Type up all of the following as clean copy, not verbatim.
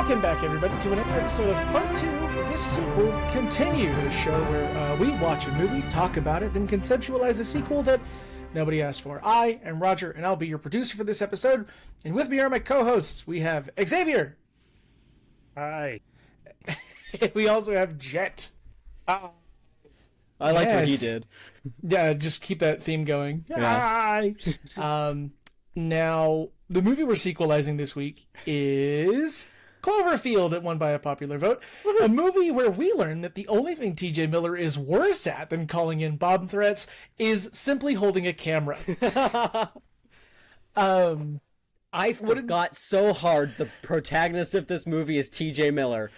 Welcome back, everybody, to another episode of Part 2 of This Sequel Continued, a show where we watch a movie, talk about it, then conceptualize a sequel that nobody asked for. I am Roger, and I'll be your producer for this episode, and with me are my co-hosts. We have Xavier. Hi. We also have Jett. I liked what he did. Yeah, just keep that theme going. Yeah. Hi. Now, the movie we're sequelizing this week is Cloverfield. It won by a popular vote. A movie where we learn that the only thing TJ Miller is worse at than calling in bomb threats is simply holding a camera. I forgot so hard the protagonist of this movie is TJ Miller.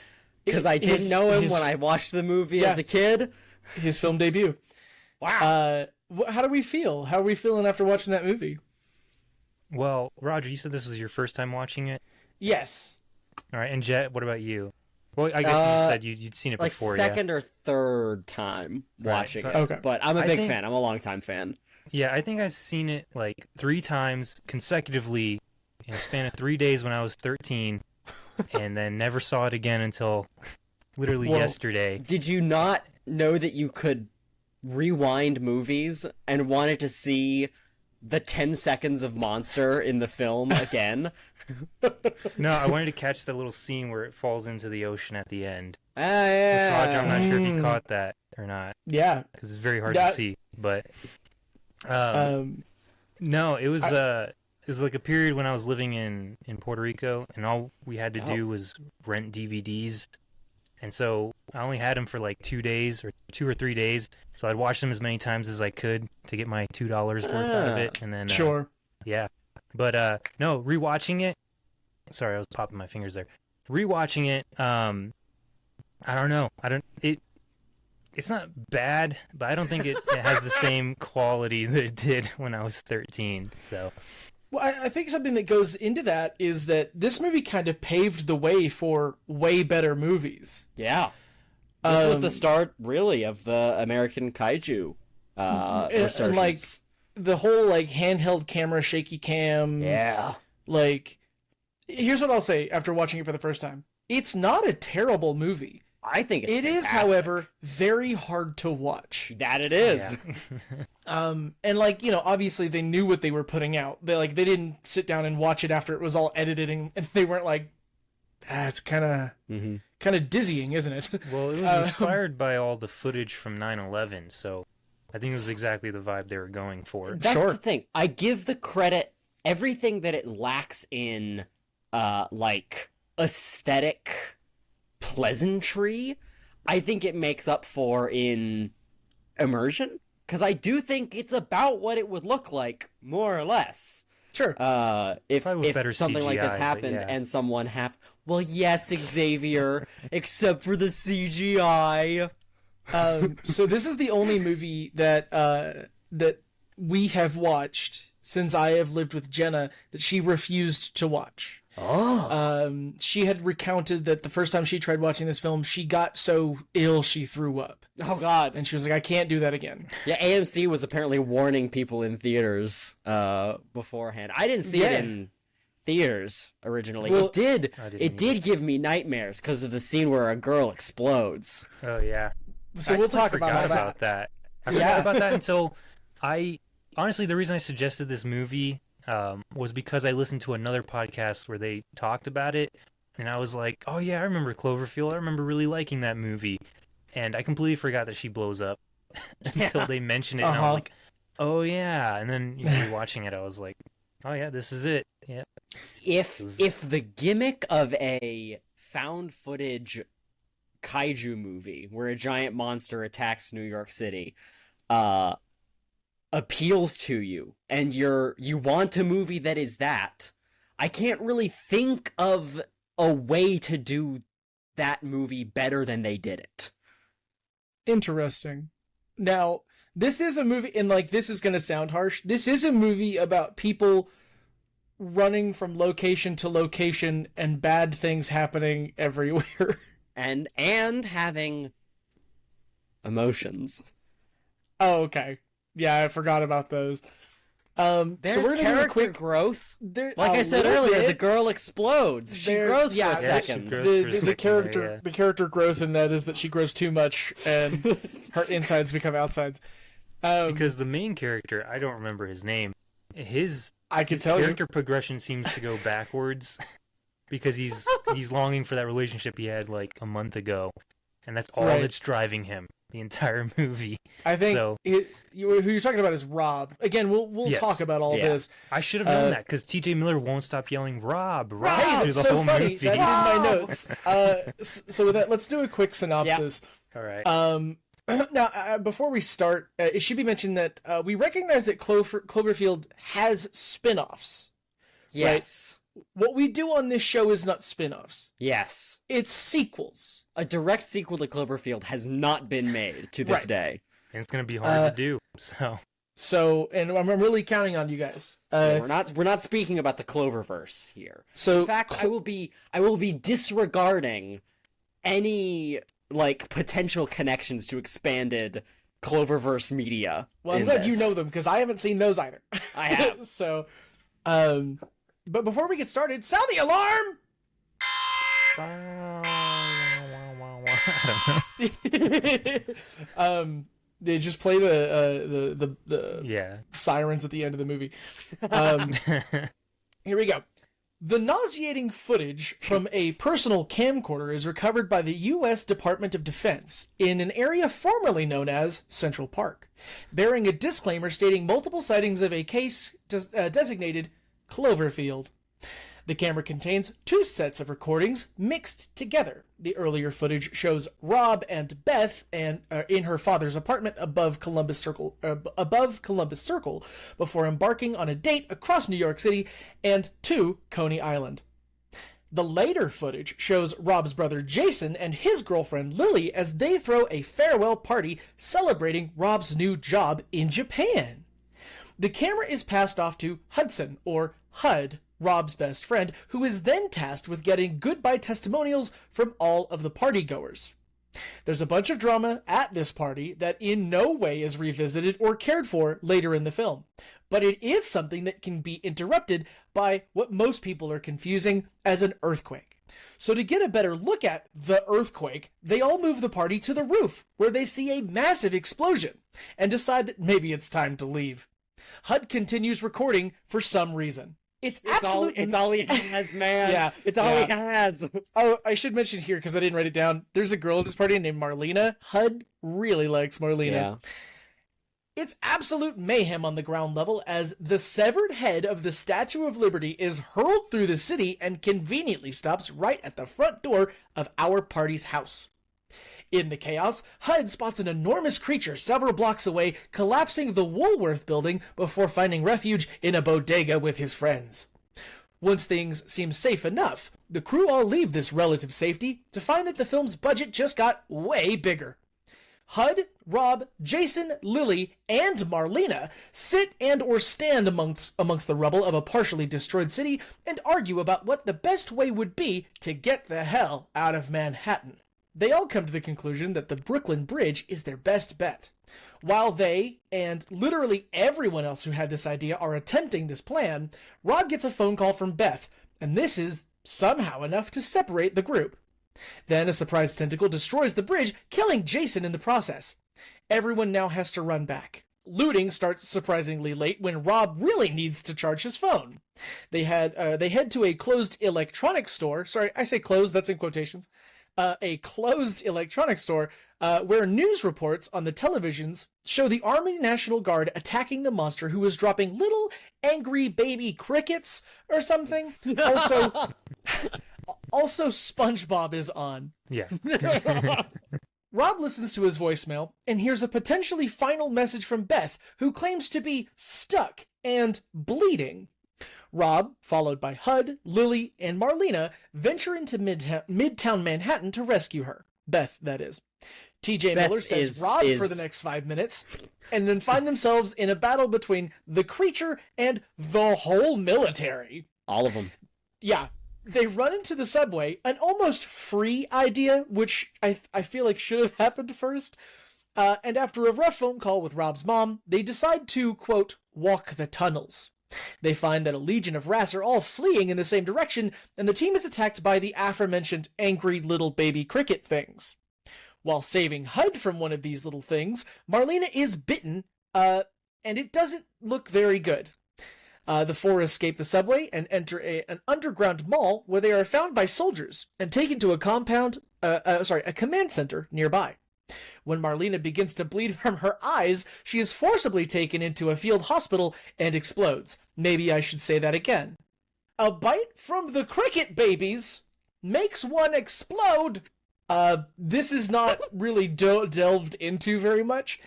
Because I didn't know him when I watched the movie as a kid. His film debut. Wow. How do we feel? How are we feeling after watching that movie? Well, Roger, you said this was your first time watching it? Yes. All right, and Jett, what about you? Well, I guess you just said you'd seen it before, like second or third time watching so, it. Okay. But I'm a big fan. I'm a longtime fan. Yeah, I think I've seen it like 3 times consecutively in a span of 3 days when I was 13, and then never saw it again until literally yesterday. Did you not know that you could rewind movies and wanted to see the 10 seconds of monster in the film again? No, I wanted to catch the little scene where it falls into the ocean at the end. Yeah. Roger, I'm not sure if you caught that or not. Yeah. Because it's very hard to see. But no, it was like a period when I was living in Puerto Rico, and all we had to do was rent DVDs. And so I only had them for like 2 days or 2 or 3 days. So I'd watch them as many times as I could to get my $2 worth out of it. And then Sure. Yeah. But no, rewatching it. Sorry, I was popping my fingers there. Rewatching it, I don't know. It's not bad, but I don't think it has the same quality that it did when I was 13. So Well, I think something that goes into that is that this movie kind of paved the way for way better movies. Yeah. This was the start, really, of the American kaiju resurgence. And, like, the whole, like, handheld camera, shaky cam. Yeah. Like, here's what I'll say after watching it for the first time. It's not a terrible movie. I think it's It is, fantastic. however, very hard to watch. That it is. yeah. And, like, you know, obviously they knew what they were putting out. They didn't sit down and watch it after it was all edited, and they weren't like, it's kind of dizzying, isn't it? Well, it was inspired by all the footage from 9/11, so I think it was exactly the vibe they were going for. That's the thing. I give the credit, everything that it lacks in, like, aesthetic pleasantry, I think it makes up for in immersion. Because I do think it's about what it would look like, more or less. Sure. If better something like this CGI, happened yeah. and someone well, yes, Xavier, except for the CGI. So this is the only movie that that we have watched since I have lived with Jenna that she refused to watch. Oh. She had recounted that the first time she tried watching this film, she got so ill she threw up. Oh, God. And she was like, I can't do that again. Yeah, AMC was apparently warning people in theaters beforehand. I didn't see it in theaters originally. Well, it did give me nightmares because of the scene where a girl explodes. Oh, yeah. So we'll talk about that. I forgot about that until honestly, the reason I suggested this movie was because I listened to another podcast where they talked about it, and I was like, oh yeah, I remember Cloverfield. I remember really liking that movie. And I completely forgot that she blows up until they mentioned it, and I was like, oh yeah. And then watching it, I was like, oh yeah, this is it. Yeah. If the gimmick of a found footage kaiju movie where a giant monster attacks New York City appeals to you and you want a movie that is that, I can't really think of a way to do that movie better than they did it. Interesting. Now, this is a movie, and like, this is going to sound harsh. This is a movie about people running from location to location and bad things happening everywhere. And having emotions. Oh, okay. Yeah, I forgot about those. There's so we're gonna do a character quick growth. There, Like a I said little earlier, bit. the girl explodes. She There's- grows for yeah, a she second. grows. for a The second, character yeah. the character growth in that is that she grows too much and her insides become outsides. Because the main character, I don't remember his name. His I can his tell you. character progression seems to go backwards because he's longing for that relationship he had like a month ago, and that's all Right. that's driving him the entire movie. I think So- who you're talking about is Rob. Again, we'll Yes. talk about all Yeah. this. I should have known that because T.J. Miller won't stop yelling "Rob, Rob" Hey, through that's the so whole funny. movie. That's in my notes. So with that, let's do a quick synopsis. All right. Now, before we start, it should be mentioned that we recognize that Cloverfield has spin-offs. Yes. What we do on this show is not spin-offs. Yes. It's sequels. A direct sequel to Cloverfield has not been made to this Right. day. And it's gonna be hard to do. So So, and I'm really counting on you guys. We're not speaking about the Cloververse here. So, In fact, I will be disregarding any like potential connections to expanded Cloververse media. well, I'm in glad you this. know them because I haven't seen those either. I have. So, but before we get started, sound the alarm! They just play the yeah. sirens at the end of the movie. Here we go. The nauseating footage from a personal camcorder is recovered by the U.S. Department of Defense in an area formerly known as Central Park, bearing a disclaimer stating multiple sightings of a case designated Cloverfield. The camera contains 2 sets of recordings mixed together. The earlier footage shows Rob and Beth in her father's apartment above Columbus Circle before embarking on a date across New York City and to Coney Island. The later footage shows Rob's brother Jason and his girlfriend Lily as they throw a farewell party celebrating Rob's new job in Japan. The camera is passed off to Hudson, or HUD, Rob's best friend, who is then tasked with getting goodbye testimonials from all of the partygoers. There's a bunch of drama at this party that in no way is revisited or cared for later in the film, but it is something that can be interrupted by what most people are confusing as an earthquake. So to get a better look at the earthquake, they all move the party to the roof, where they see a massive explosion, and decide that maybe it's time to leave. HUD continues recording for some reason. It's all he has, man. Yeah, It's all yeah. he has. Oh, I should mention here, because I didn't write it down, there's a girl at this party named Marlena. HUD really likes Marlena. Yeah. It's absolute mayhem on the ground level as the severed head of the Statue of Liberty is hurled through the city and conveniently stops right at the front door of our party's house. In the chaos, HUD spots an enormous creature several blocks away, collapsing the Woolworth building before finding refuge in a bodega with his friends. Once things seem safe enough, the crew all leave this relative safety to find that the film's budget just got way bigger. HUD, Rob, Jason, Lily, and Marlena sit and or stand amongst the rubble of a partially destroyed city and argue about what the best way would be to get the hell out of Manhattan. They all come to the conclusion that the Brooklyn Bridge is their best bet. While they, and literally everyone else who had this idea, are attempting this plan, Rob gets a phone call from Beth, and this is somehow enough to separate the group. Then a surprise tentacle destroys the bridge, killing Jason in the process. Everyone now has to run back. Looting starts surprisingly late when Rob really needs to charge his phone. They head to a closed electronics store. Sorry, I say closed, that's in quotations. A closed electronics store where news reports on the televisions show the Army National Guard attacking the monster who is dropping little angry baby crickets or something. Also SpongeBob is on. Yeah. Rob listens to his voicemail and hears a potentially final message from Beth, who claims to be stuck and bleeding. Rob, followed by HUD, Lily, and Marlena, venture into Midtown Manhattan to rescue her. Beth, that is. TJ Beth Miller says is- Rob is- for the next 5 minutes, and then find themselves in a battle between the creature and the whole military. All of them. Yeah. They run into the subway, an almost free idea, which I feel like should have happened first. And after a rough phone call with Rob's mom, they decide to, quote, walk the tunnels. They find that a legion of rats are all fleeing in the same direction, and the team is attacked by the aforementioned angry little baby cricket things. While saving Hud from one of these little things, Marlena is bitten, and it doesn't look very good. The four escape the subway and enter an underground mall where they are found by soldiers and taken to a command center nearby. When Marlena begins to bleed from her eyes, she is forcibly taken into a field hospital and explodes. Maybe I should say that again. A bite from the cricket babies makes one explode. This is not really delved into very much.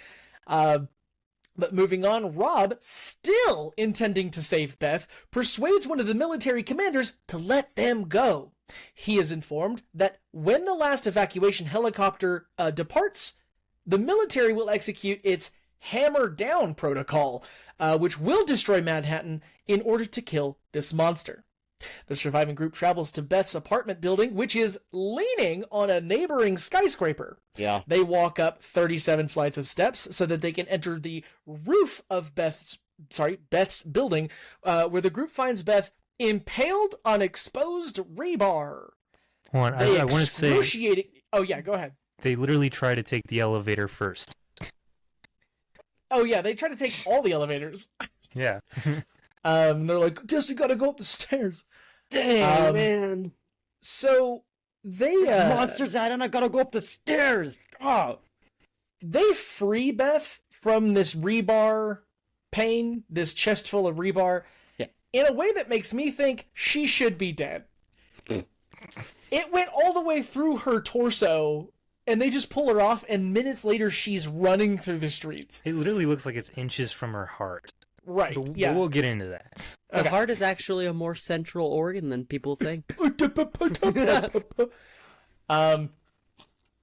But moving on, Rob, still intending to save Beth, persuades one of the military commanders to let them go. He is informed that when the last evacuation helicopter departs, the military will execute its hammer down protocol, which will destroy Manhattan in order to kill this monster. The surviving group travels to Beth's apartment building, which is leaning on a neighboring skyscraper. Yeah. They walk up 37 flights of steps so that they can enter the roof of Beth's building, where the group finds Beth impaled on exposed rebar. Hold on, I want to say... Oh, yeah, go ahead. They literally try to take the elevator first. Oh, yeah, they try to take all the elevators. Yeah. They're like, I guess we gotta go up the stairs. Dang, man. So, they... monster's out and I gotta go up the stairs! Oh. They free Beth from this rebar pain, this chest full of rebar, in a way that makes me think she should be dead. It went all the way through her torso, and they just pull her off, and minutes later she's running through the streets. It literally looks like it's inches from her heart. Right, But yeah. we'll get into that. The heart is actually a more central organ than people think.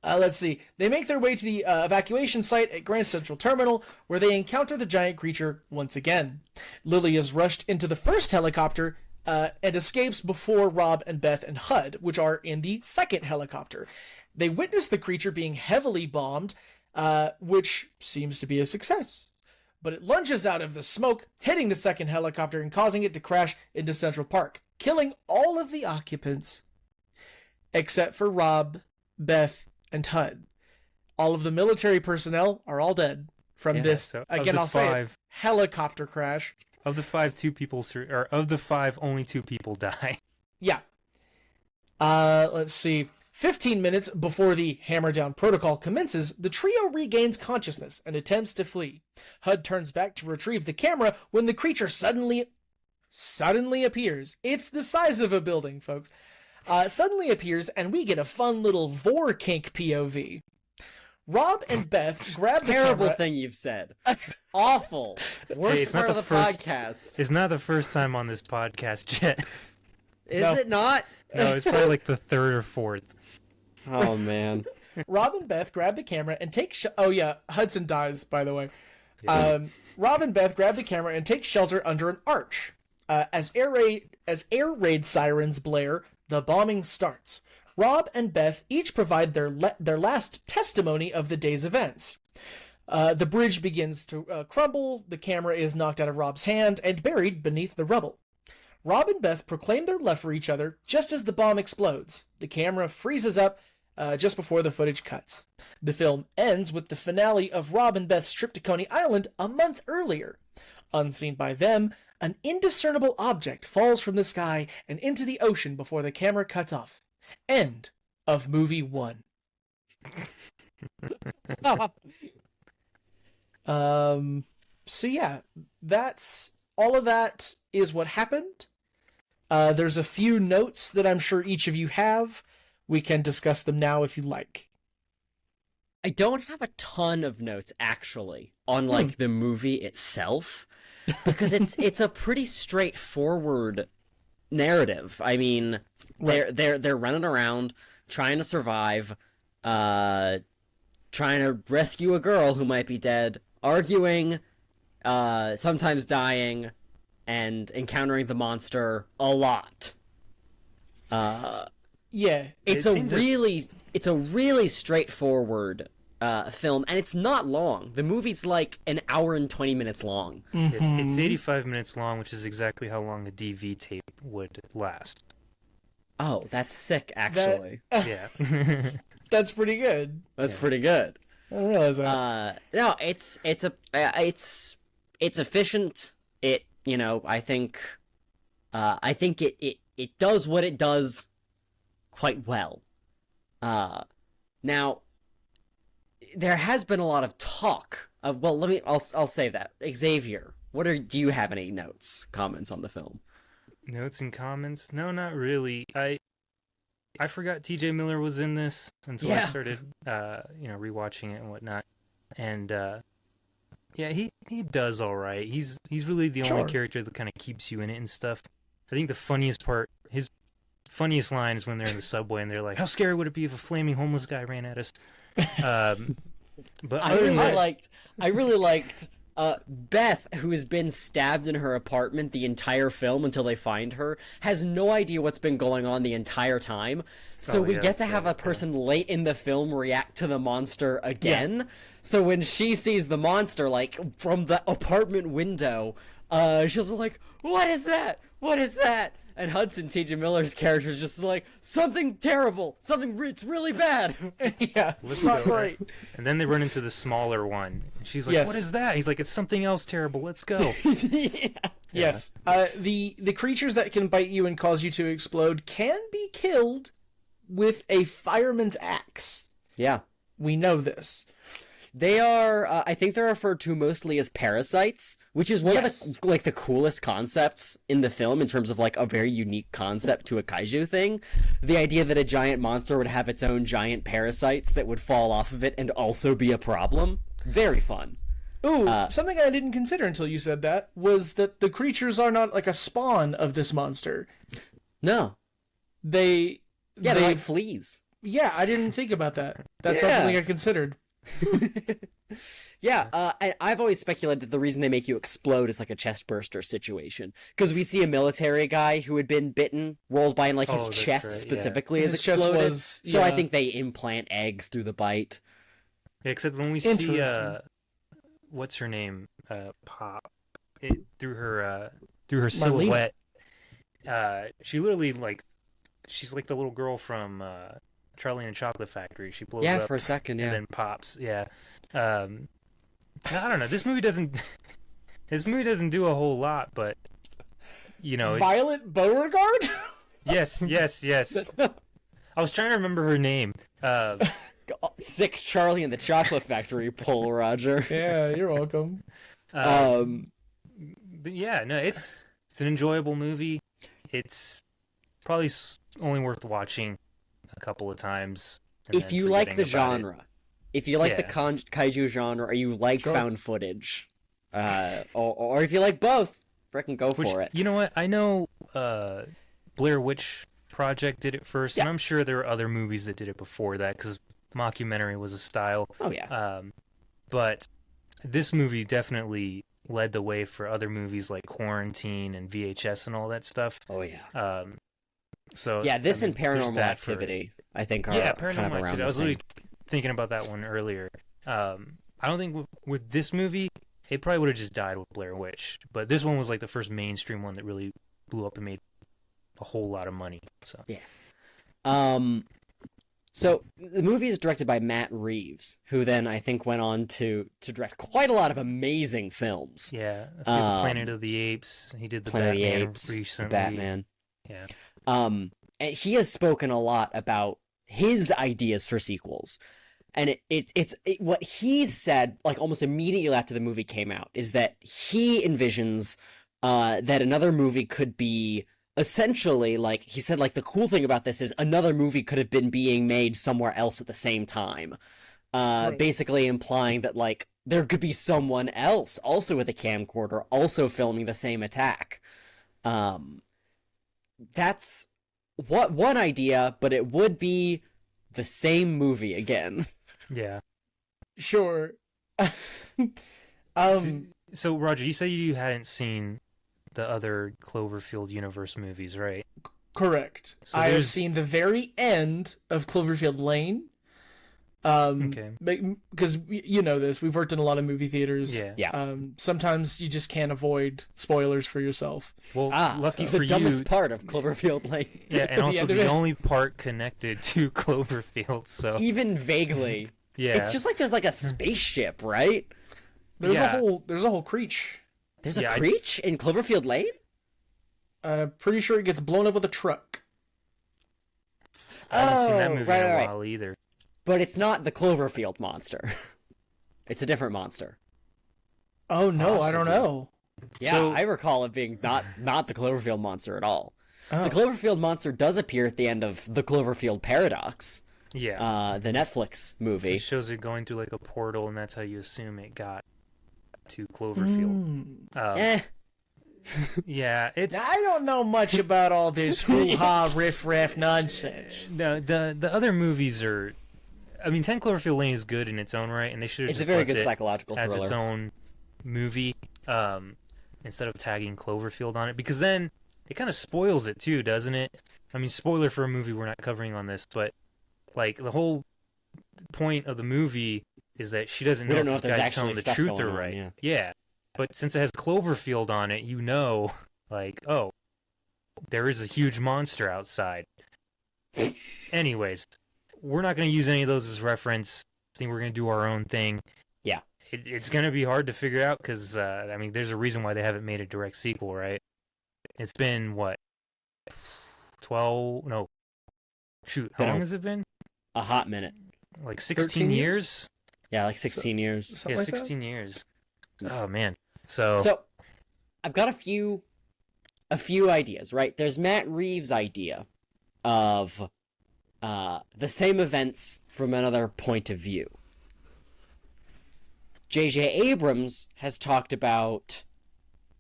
Let's see. They make their way to the evacuation site at Grand Central Terminal, where they encounter the giant creature once again. Lily is rushed into the first helicopter and escapes before Rob and Beth and Hud, which are in the second helicopter. They witness the creature being heavily bombed, which seems to be a success. But it lunges out of the smoke, hitting the second helicopter and causing it to crash into Central Park, killing all of the occupants, except for Rob, Beth, and Hud. All of the military personnel are all dead from this, so again, I'll say it, helicopter crash. Of the five, only two people die. Yeah. Let's see. 15 minutes before the hammer down protocol commences, the trio regains consciousness and attempts to flee. Hud turns back to retrieve the camera when the creature suddenly appears. It's the size of a building, folks. Suddenly appears, and we get a fun little vor kink POV. Rob and Beth grab the Terrible camera. thing you've said. Awful. Worst part of the podcast. It's not the first time on this podcast, Jett. Is it not? No, it's probably like the third or fourth. Oh, man. Rob and Beth grab the camera and take... Oh, yeah, Hudson dies, by the way. Rob and Beth grab the camera and take shelter under an arch. As air raid sirens blare, the bombing starts. Rob and Beth each provide their last testimony of the day's events. The bridge begins to crumble, the camera is knocked out of Rob's hand and buried beneath the rubble. Rob and Beth proclaim their love for each other just as the bomb explodes. The camera freezes up just before the footage cuts. The film ends with the finale of Rob and Beth's trip to Coney Island a month earlier. Unseen by them, an indiscernible object falls from the sky and into the ocean before the camera cuts off. End of movie 1. So yeah, that's all of that is what happened. There's a few notes that I'm sure each of you have. We can discuss them now if you like. I don't have a ton of notes, actually, on, like, the movie itself, because it's a pretty straightforward narrative. I mean, they're running around, trying to survive, trying to rescue a girl who might be dead, arguing, sometimes dying, and encountering the monster a lot. Yeah, it's a really straightforward film, and it's not long. The movie's like an hour and 20 minutes long. It's 85 minutes long, which is exactly how long a DV tape would last. Oh, that's sick, actually. Yeah. That's pretty good. That's pretty good. I didn't realize that. No, it's efficient. It, I think it does what it does quite well. Now, there has been a lot of talk of, well, I'll say that. Xavier, do you have any comments on the film? Notes and comments? No, not really. I forgot T.J. Miller was in this until I started, rewatching it and whatnot. And he does all right. He's really the only character that kind of keeps you in it and stuff. I think the funniest part, his funniest line is when they're in the subway and they're like, "How scary would it be if a flaming homeless guy ran at us?" But I really liked Beth, who has been stabbed in her apartment the entire film until they find her, has no idea what's been going on the entire time. So we get to have a person late in the film react to the monster again. Yeah. So when she sees the monster, like, from the apartment window, she's like, "What is that? What is that?" And Hudson, T.J. Miller's character, is just like, "Something terrible. It's really bad." Yeah, it's not right. And then they run into the smaller one. And she's like, "What is that?" He's like, "It's something else terrible. Let's go." Yes. The creatures that can bite you and cause you to explode can be killed with a fireman's axe. Yeah. We know this. They are, I think they're referred to mostly as parasites, which is one of the coolest concepts in the film in terms of like a very unique concept to a kaiju thing. The idea that a giant monster would have its own giant parasites that would fall off of it and also be a problem. Very fun. Ooh, something I didn't consider until you said that was that the creatures are not like a spawn of this monster. No. They're like fleas. Yeah, I didn't think about that. That's not something I considered. And I've always speculated that the reason they make you explode is like a chest burster situation, because we see a military guy who had been bitten rolled by and like his chest specifically is exploded. So I think they implant eggs through the bite. Yeah, except when we see what's her name pop through her silhouette, she literally she's like the little girl from Charlie and the Chocolate Factory. She blows up for a second, and then pops. I don't know. This movie doesn't do a whole lot, but Violet Beauregard. Yes. I was trying to remember her name. Sick Charlie and the Chocolate Factory pull, Roger. Yeah, you're welcome. But yeah, no, it's an enjoyable movie. It's probably only worth watching a couple of times. If you like the genre, if you like the kaiju genre, or you like found footage, or if you like both, frickin' go for it. You know what? I know Blair Witch Project did it first, and I'm sure there are other movies that did it before that, because mockumentary was a style. Oh yeah. But this movie definitely led the way for other movies like Quarantine and VHS and all that stuff. Oh yeah. So this and Paranormal Activity, I think, are Paranormal kind of around Activity. the I was same. really thinking about that one earlier. I don't think with this movie, it probably would have just died with Blair Witch. But this one was like the first mainstream one that really blew up and made a whole lot of money. So So the movie is directed by Matt Reeves, who then I think went on to direct quite a lot of amazing films. Yeah, Planet of the Apes. He did the Planet Batman of the Apes, recently. The Batman. Yeah. And he has spoken a lot about his ideas for sequels. And it's what he said, like almost immediately after the movie came out, is that he envisions that another movie could be essentially, like he said, like the cool thing about this is another movie could have been being made somewhere else at the same time. Basically implying that like there could be someone else also with a camcorder also filming the same attack. That's one idea, but it would be the same movie again. Yeah. Sure. So Roger, you said you hadn't seen the other Cloverfield universe movies, right? Correct. So I have seen the very end of Cloverfield Lane. Okay. Because you know this, we've worked in a lot of movie theaters. Yeah. Sometimes you just can't avoid spoilers for yourself. Well, lucky the for dumbest you. part of Cloverfield Lane. Yeah, and also end of the it. only part connected to Cloverfield. So Even vaguely. yeah, It's just like there's like a spaceship, right? There's Yeah. a whole creature. There's a Yeah, creature in Cloverfield Lane? Pretty sure it gets blown up with a truck. I haven't seen that Oh, movie right, in a right. while either. But it's not the Cloverfield monster. It's a different monster. Oh no, I don't Possibly. know. Yeah, So- I recall it being not the Cloverfield monster at all. Oh. The Cloverfield monster does appear at the end of The Cloverfield Paradox, Yeah, the Netflix movie. it shows it going through like a portal, and that's how you assume it got to Cloverfield. Eh, Yeah, it's I don't know much about all this hoo-ha riff-raff nonsense. no the other movies are. I mean, 10 Cloverfield Lane is good in its own right, and they should have it's a just very left good it psychological as thriller. its own movie, instead of tagging Cloverfield on it, because then it kind of spoils it too, doesn't it? I mean, spoiler for a movie we're not covering on this, but like the whole point of the movie is that she doesn't We know don't know if if this there's guy's telling actually the stuff truth going or on, right. yeah. But since it has Cloverfield on it, you know, like, oh, there is a huge monster outside. Anyways, we're not going to use any of those as reference. I think we're going to do our own thing. Yeah. It's going to be hard to figure out because, I mean, there's a reason why they haven't made a direct sequel, right? It's been, what, 12? No. Shoot, how long has it been? A hot minute. Like 16 13 years? years? Yeah, like 16 years. Something Yeah, like that? 16 years. Oh, man. So, So, I've got a few ideas, right? There's Matt Reeves' idea of the same events from another point of view. J.J. Abrams has talked about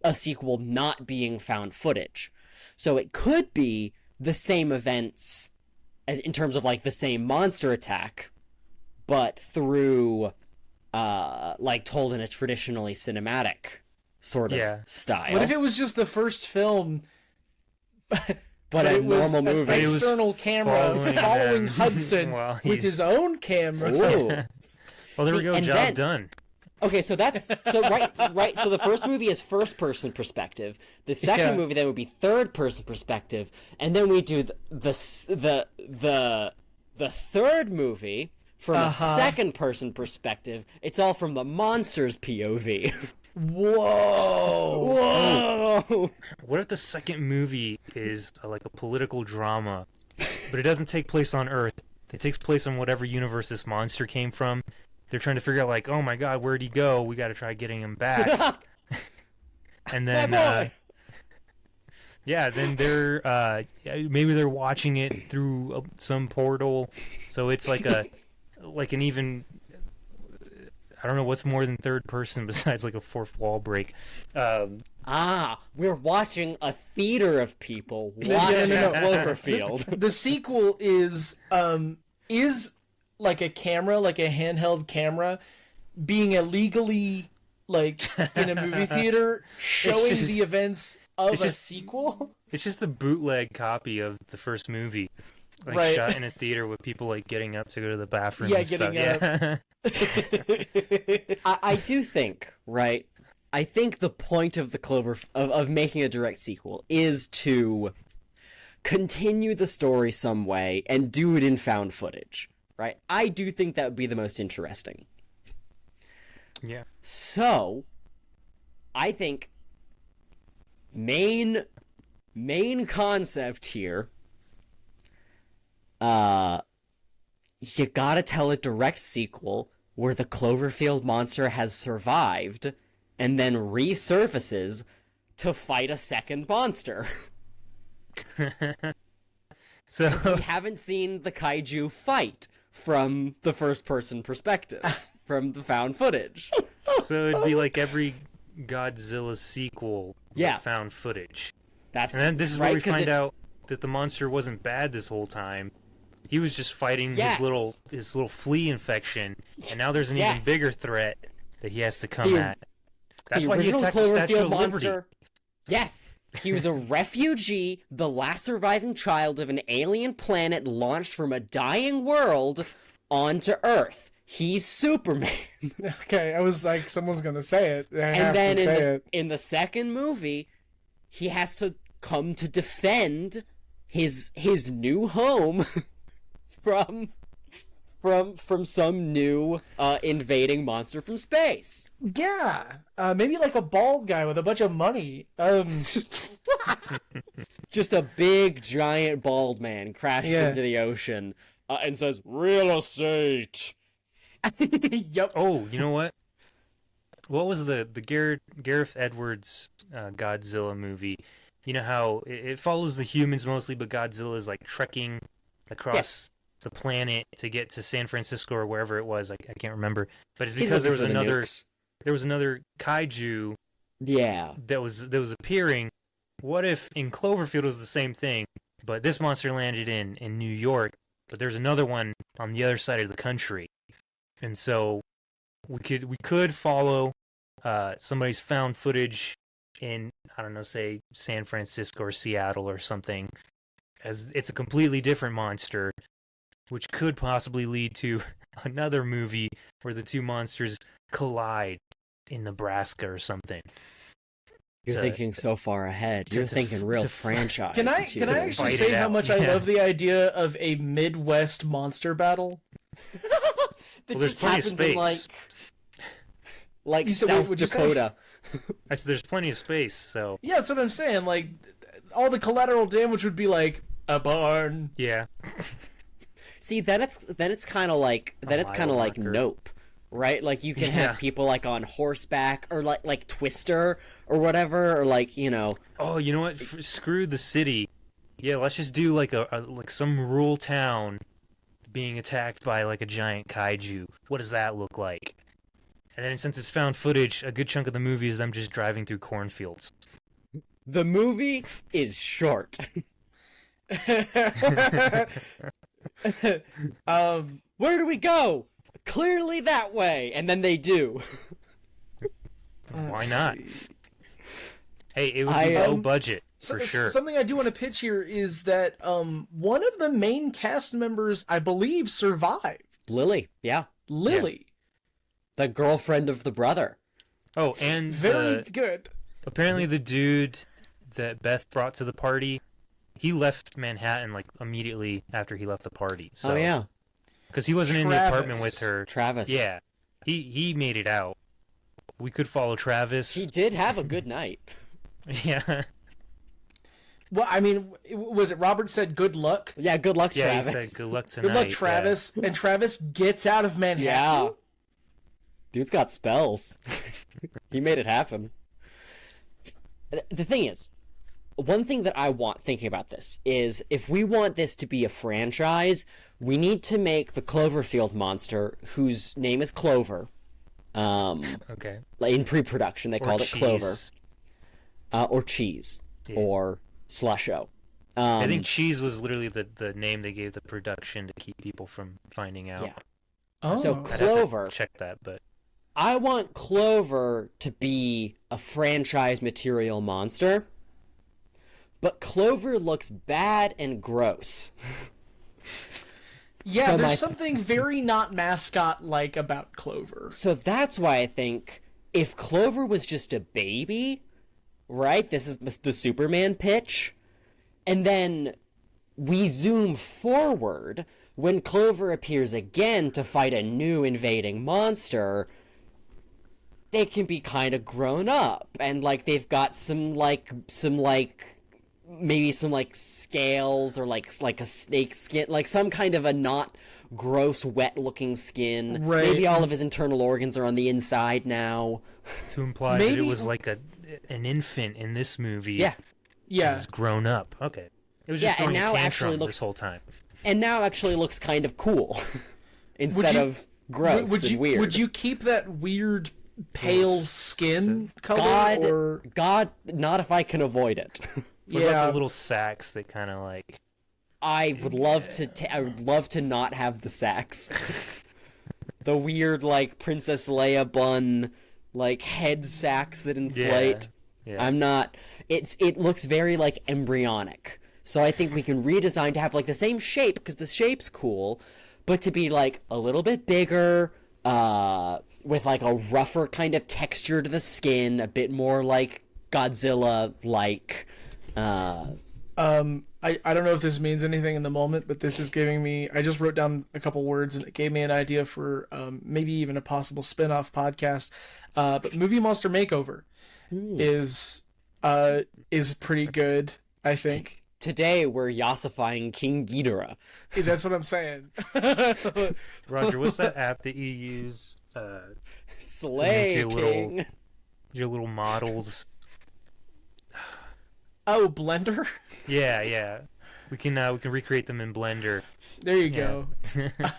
a sequel not being found footage. So it could be the same events as in terms of like the same monster attack, but through like told in a traditionally cinematic sort of Yeah. style. What if it was just the first film, but a it was normal an movie? It was external camera following following them Hudson while with he's- his own camera? Ooh. well, there we See, go. and Job then- done. Okay, so that's so right. So the first movie is first person perspective. The second Yeah. movie then would be third person perspective, and then we do the third movie from a second person perspective. It's all from the monster's POV. Whoa! Whoa! What if the second movie is like a political drama, but it doesn't take place on Earth? It takes place on whatever universe this monster came from. They're trying to figure out, like, oh my God, where'd he go? We got to try getting him back. And then, My boy! yeah, then they're maybe they're watching it through some portal, so it's like an even. I don't know what's more than third person besides like a fourth wall break. We're watching a theater of people watching no. Cloverfield. The sequel is like a camera, like a handheld camera, being illegally like in a movie theater, showing just- the events of it's a just- sequel. It's just a bootleg copy of the first movie, like Right. shot in a theater with people like getting up to go to the bathroom. Yeah, and stuff. getting I do think, right? I think the point of the of making a direct sequel is to continue the story some way and do it in found footage, right? I do think that would be the most interesting. Yeah. So, I think main concept here, you gotta tell a direct sequel where the Cloverfield monster has survived and then resurfaces to fight a second monster. So We haven't seen the kaiju fight from the first person perspective, from the found footage. so it'd be like every Godzilla sequel but Yeah. found footage. That's And then this is right, where we 'cause find it- out that the monster wasn't bad this whole time. He was just fighting Yes. his little flea infection, and now there's an even Yes. bigger threat that he has to come The- at. That's the why he original attacked the Statue Cloverfield of Liberty. monster. Yes, he was a refugee, the last surviving child of an alien planet launched from a dying world, onto Earth. He's Superman. Okay, I was like, someone's gonna say it. I have And then to say it. in the second movie, he has to come to defend his new home from some new invading monster from space. Yeah, maybe like a bald guy with a bunch of money. Just a big, giant, bald man crashes into the ocean and says, "Real estate." Yep. Oh, you know what? What was the Gareth Edwards Godzilla movie? You know how it follows the humans mostly, but Godzilla is like trekking across the planet to get to San Francisco or wherever it was. I can't remember, but it's because there was another kaiju. Yeah. That was appearing. What if in Cloverfield it was the same thing, but this monster landed in New York, but there's another one on the other side of the country, and so we could follow somebody's found footage in, I don't know, say San Francisco or Seattle or something, as it's a completely different monster, which could possibly lead to another movie where the two monsters collide in Nebraska or something. You're thinking so far ahead. You're thinking real franchise. Can I actually say how much I love the idea of a Midwest monster battle? That there's just plenty of happens space. in like You said, South would you say? Dakota. I said there's plenty of space, so Yeah, that's what I'm saying. Like, all the collateral damage would be like a barn. yeah. See, then it's kind of like mile marker. Nope, right? Like you can have people like on horseback or like Twister or whatever, or like, you know. Oh, you know what? Screw the city. Yeah, let's just do like like some rural town being attacked by like a giant kaiju. What does that look like? And then since it's found footage, a good chunk of the movie is them just driving through cornfields. The movie is short. Where do we go? Clearly that way, and then they do. Why not? Hey, it would be low budget for sure. Something I do want to pitch here is that one of the main cast members, I believe, survived. Lily, yeah. Lily. The girlfriend of the brother. Oh, and Very good. Apparently the dude that Beth brought to the party, he left Manhattan like immediately after he left the party. So, oh, yeah. Because he wasn't in the apartment with her. Travis. Yeah. He made it out. We could follow Travis. He did have a good night. Yeah. Well, I mean, was it Robert said good luck? Yeah, good luck, Yeah, Travis. he said good luck tonight. Good luck, Travis. Yeah. And Travis gets out of Manhattan. Yeah. Dude's got spells. He made it happen. The thing is, one thing that I want thinking about this is if we want this to be a franchise, we need to make the Cloverfield monster, whose name is Clover. Okay. In pre-production, they called it cheese. Clover. Or cheese. Yeah. Or slusho. I think cheese was literally the name they gave the production to keep people from finding out. Yeah. Oh. So I'd have to Clover. check that, but I want Clover to be a franchise material monster, but Clover looks bad and gross. Yeah, So there's something very not mascot-like about Clover. So that's why I think if Clover was just a baby, right? This is the Superman pitch. And then we zoom forward when Clover appears again to fight a new invading monster. They can be kind of grown up, and like they've got some maybe some like scales or like a snake skin, like some kind of a not gross wet looking skin. Right. Maybe all of his internal organs are on the inside now. to imply that it was like an infant in this movie. Yeah. Yeah. He's grown up. Okay. It was just Yeah, and throwing a now tantrum actually looks- this whole time. And now actually looks kind of cool instead of gross and weird. Would you keep that weird pale skin color? God, not if I can avoid it. What about the little sacks that kind of like... I would love to. I would love to not have the sacks. The weird, like Princess Leia bun, like head sacks that inflate. Yeah. I'm not. It looks very like embryonic. So I think we can redesign to have like the same shape because the shape's cool, but to be like a little bit bigger, with like a rougher kind of texture to the skin, a bit more like Godzilla like. I don't know if this means anything in the moment, but this is giving me. I just wrote down a couple words, and it gave me an idea for maybe even a possible spin-off podcast. But Movie Monster Makeover is pretty good, I think. Today we're yossifying King Ghidorah. That's what I'm saying. Roger, what's that app that you use? Slay to make King. Your little models. Oh, Blender? Yeah. We can recreate them in Blender. There you go.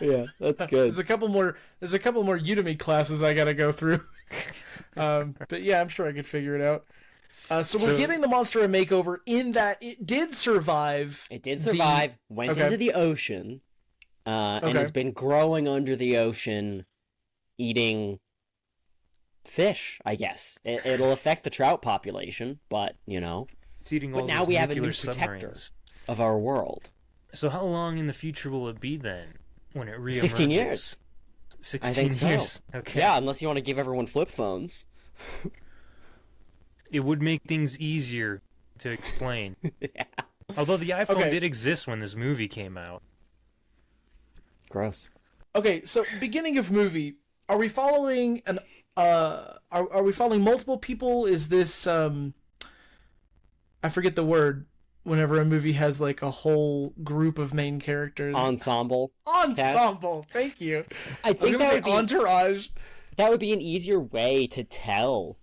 Yeah, that's good. There's a couple more Udemy classes I gotta go through. But yeah, I'm sure I could figure it out. So we're giving the monster a makeover in that it did survive. It did survive, went into the ocean, and has been growing under the ocean, eating fish, I guess. It'll affect the trout population, but, you know. It's eating all But now those we have a new nuclear protector submarines. of our world. So how long in the future will it be then when it reemerges? 16 years. 16 I think so. years. Okay. Yeah, unless you want to give everyone flip phones. It would make things easier to explain. Yeah. Although the iPhone Okay. did exist when this movie came out. Gross. Okay, so beginning of movie, are we following an are we following multiple people? Is this I forget the word whenever a movie has like a whole group of main characters. Ensemble. Ensemble. Thank you. I I was think gonna that say would be entourage. that would be an easier way to tell,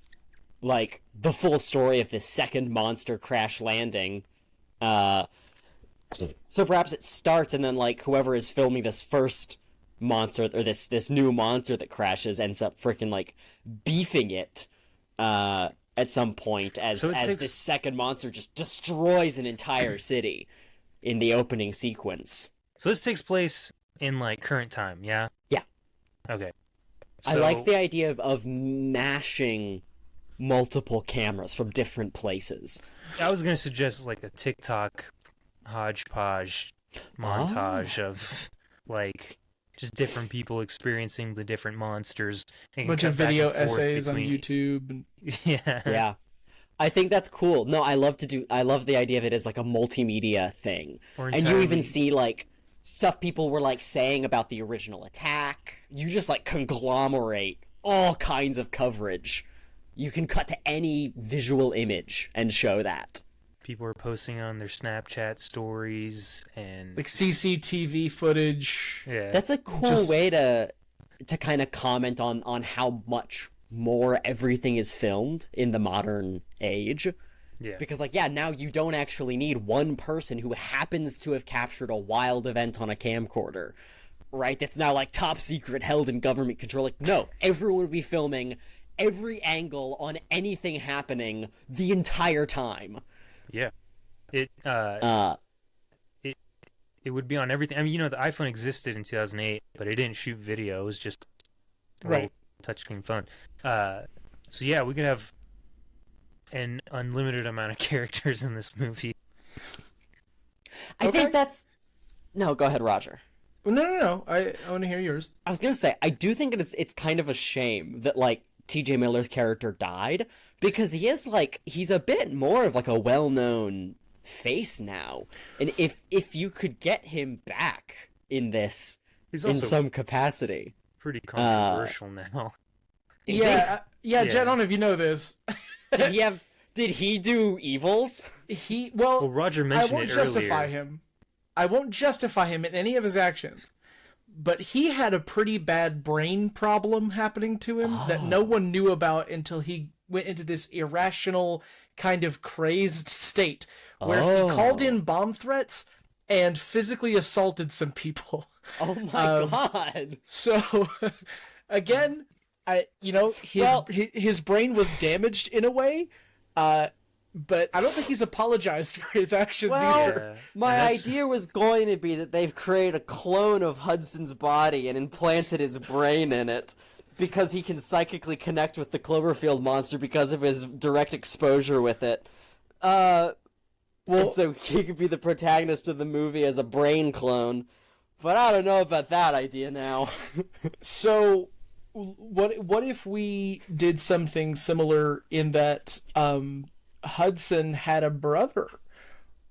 like, the full story of this second monster crash landing. So perhaps it starts and then, like, whoever is filming this first monster, or this new monster that crashes, ends up freaking, like, beefing it, at some point as this second monster just destroys an entire city in the opening sequence. So this takes place in like current time, yeah? Yeah. Okay. I like the idea of mashing multiple cameras from different places. I was going to suggest like a TikTok hodgepodge montage of like just different people experiencing the different monsters. A bunch of video essays on YouTube. Yeah. Yeah. I think that's cool. No, I love the idea of it as like a multimedia thing. And you even see like stuff people were like saying about the original attack. You just like conglomerate all kinds of coverage. You can cut to any visual image and show that. People are posting on their Snapchat stories and Like CCTV footage. yeah. That's a cool way to kind of comment on how much more everything is filmed in the modern age. Yeah. Because, like, yeah, now you don't actually need one person who happens to have captured a wild event on a camcorder, right? That's now, like, top secret, held in government control. Like, no, everyone would be filming every angle on anything happening the entire time. Yeah. It would be on everything. I mean, you know, the iPhone existed in 2008, but it didn't shoot video. It was just a little touchscreen phone. So yeah, we could have an unlimited amount of characters in this movie. I think that's... No, go ahead, Roger. Well, no. I want to hear yours. I was gonna say, I do think it's kind of a shame that, like, T.J. Miller's character died, because he is, like, he's a bit more of, like, a well-known face now. And if you could get him back in this, He's in also some capacity... pretty controversial now. Yeah, Yeah. Jett, I don't know if you know this. Did he do evils? Well, Roger mentioned I won't it justify earlier. him. I won't justify him in any of his actions. But he had a pretty bad brain problem happening to him that no one knew about until he went into this irrational, kind of crazed state where he called in bomb threats and physically assaulted some people. Oh my god. So, again, his brain was damaged in a way, but I don't think he's apologized for his actions either. Yeah. My And that's- idea was going to be that they've created a clone of Hudson's body and implanted his brain in it because he can psychically connect with the Cloverfield monster because of his direct exposure with it. And so he could be the protagonist of the movie as a brain clone. But I don't know about that idea now. So, what if we did something similar in that Hudson had a brother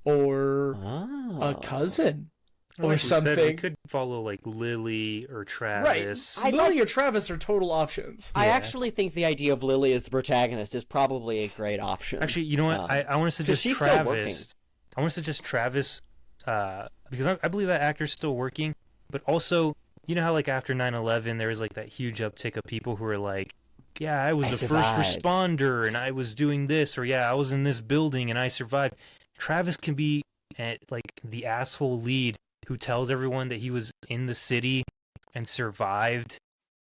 or a cousin or Like we something? said, we could follow like Lily or Travis. Right. Lily or Travis are total options. I actually think the idea of Lily as the protagonist is probably a great option. Actually, you know what? I want to suggest she's still working. Travis. I want to suggest Travis because I believe that actor's still working. But also, you know how like after 9/11, there was like that huge uptick of people who were like, yeah, I was the first responder and I was doing this, or yeah, I was in this building and I survived. Travis can be like the asshole lead who tells everyone that he was in the city and survived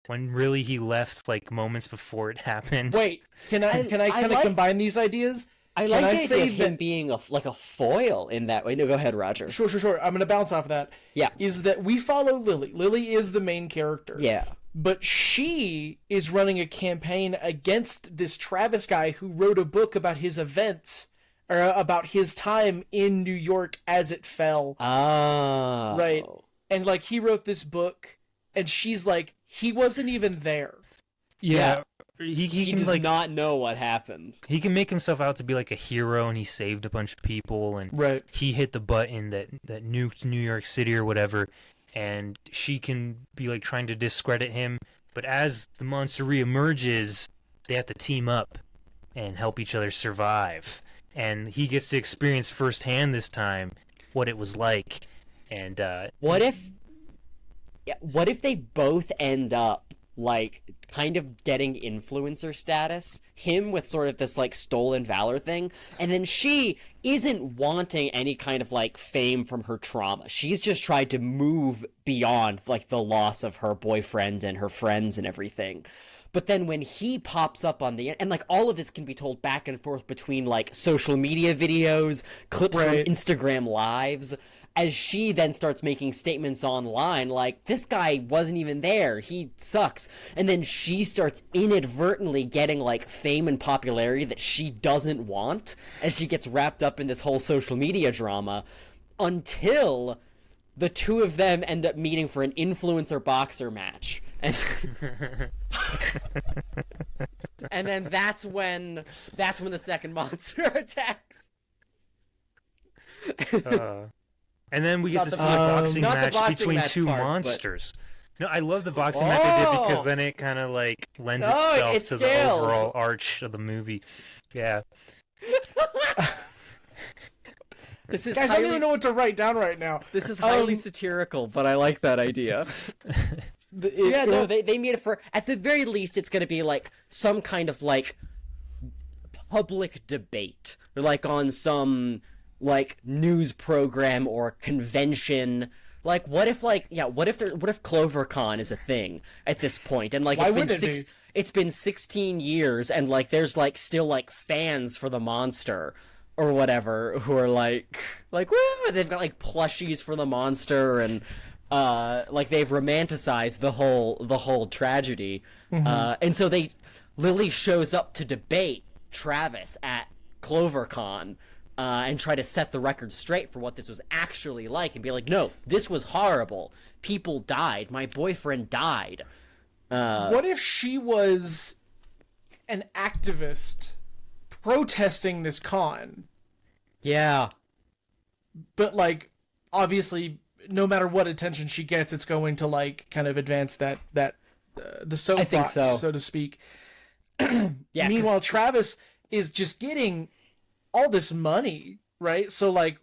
when really he left like moments before it happened. Wait, can I kind of combine these ideas? I like the idea of him being like a foil in that way. No, go ahead, Roger. Sure. I'm going to bounce off of that. Yeah. Is that we follow Lily. Lily is the main character. Yeah. But she is running a campaign against this Travis guy who wrote a book about his events, or about his time in New York as it fell. Oh. Right. And like he wrote this book, and she's like, he wasn't even there. Yeah. He does like, not know what happened. He can make himself out to be like a hero, and he saved a bunch of people, and he hit the button that nuked New York City or whatever, and she can be like trying to discredit him. But as the monster reemerges, they have to team up and help each other survive. And he gets to experience firsthand this time what it was like. And what if they both end up like kind of getting influencer status, him with sort of this like stolen valor thing, and then she isn't wanting any kind of like fame from her trauma. She's just tried to move beyond like the loss of her boyfriend and her friends and everything. But then when he pops up on the and like all of this can be told back and forth between like social media videos, clips from Instagram lives, as she then starts making statements online like, this guy wasn't even there, he sucks. And then she starts inadvertently getting like fame and popularity that she doesn't want as she gets wrapped up in this whole social media drama, until the two of them end up meeting for an influencer boxer match. And, and then that's when the second monster attacks. And then we get to see a boxing match between two monsters. No, I love the boxing match they did because then it kind of like lends itself to the overall arch of the movie. Yeah. Guys, I don't even know what to write down right now. This is highly satirical, but I like that idea. They made it for, at the very least, it's going to be like some kind of like public debate, or like on some like news program or Why convention. Like what if CloverCon is a thing at this point, and like it's been 16 years, and like there's like still like fans for the monster or whatever who are like woo, they've got like plushies for the monster, and like they've romanticized the whole tragedy. And so Lily shows up to debate Travis at CloverCon, and try to set the record straight for what this was actually like, and be like, no, this was horrible. People died. My boyfriend died. What if she was an activist protesting this con? Yeah. But, like, obviously, no matter what attention she gets, it's going to, like, kind of advance the soapbox, so to speak. Yeah. Meanwhile, Travis is just getting all this money, right? So like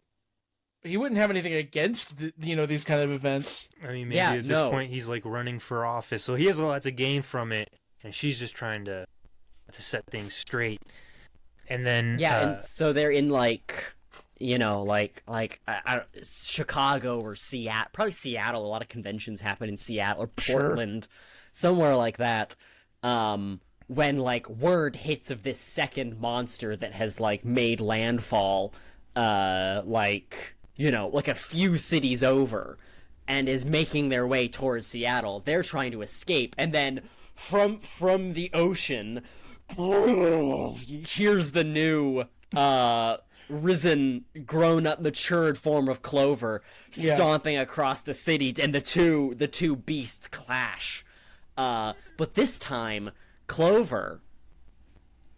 he wouldn't have anything against these kind of events. I mean, maybe at this point he's like running for office, so he has a lot to gain from it, and she's just trying to set things straight. And then and so they're in like Chicago or Seattle, probably Seattle. A lot of conventions happen in Seattle or Portland, somewhere like that. When like word hits of this second monster that has like made landfall, like a few cities over, and is making their way towards Seattle, they're trying to escape, and then from the ocean, here's the new risen, grown-up, matured form of Clover stomping across the city, and the two beasts clash. But this time, Clover,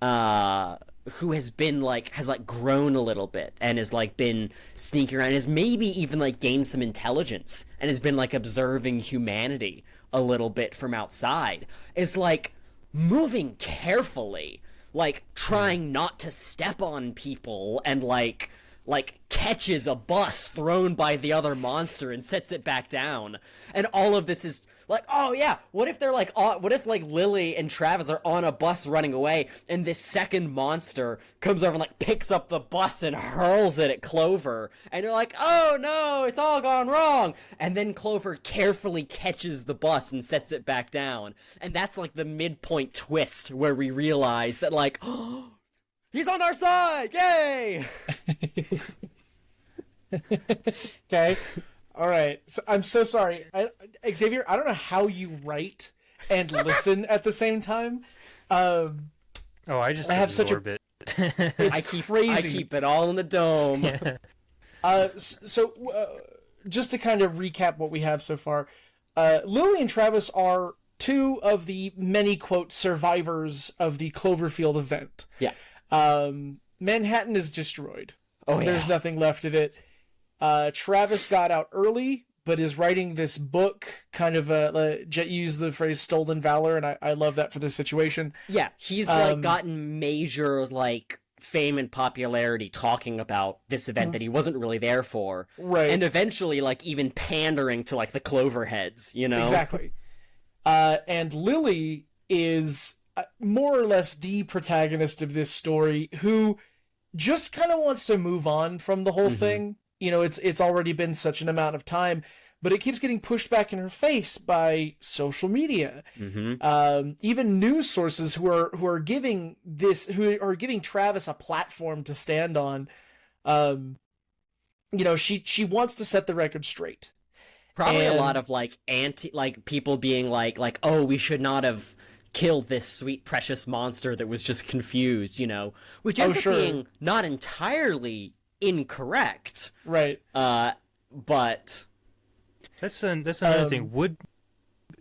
who has been has grown a little bit and has been sneaking around, has maybe even gained some intelligence and has been observing humanity a little bit from outside, is moving carefully, trying not to step on people, and catches a bus thrown by the other monster and sets it back down. And all of this is oh yeah, what if they're what if Lily and Travis are on a bus running away, and this second monster comes over and picks up the bus and hurls it at Clover, and you're oh no, it's all gone wrong. And then Clover carefully catches the bus and sets it back down. And that's the midpoint twist where we realize that oh, he's on our side! Yay! Okay. All right. So I'm so sorry. Xavier, I don't know how you write and listen at the same time. I have such a bit. It's crazy. I keep it all in the dome. Yeah. Just to kind of recap what we have so far, Lily and Travis are two of the many, quote, survivors of the Cloverfield event. Yeah. Manhattan is destroyed. Oh, yeah. There's nothing left of it. Travis got out early, but is writing this book, kind of Jett used the phrase stolen valor, and I love that for this situation. Yeah, he's gotten major fame and popularity talking about this event that he wasn't really there for. Right. And eventually even pandering to the Clover heads, you know? Exactly. And Lily is more or less the protagonist of this story, who just kind of wants to move on from the whole thing. You know, it's already been such an amount of time, but it keeps getting pushed back in her face by social media. Even news sources who are giving Travis a platform to stand on. You know, she wants to set the record straight. Probably a lot of people being oh, we should not have killed this sweet precious monster that was just confused, you know, which ends up being not entirely incorrect, right? But that's another thing.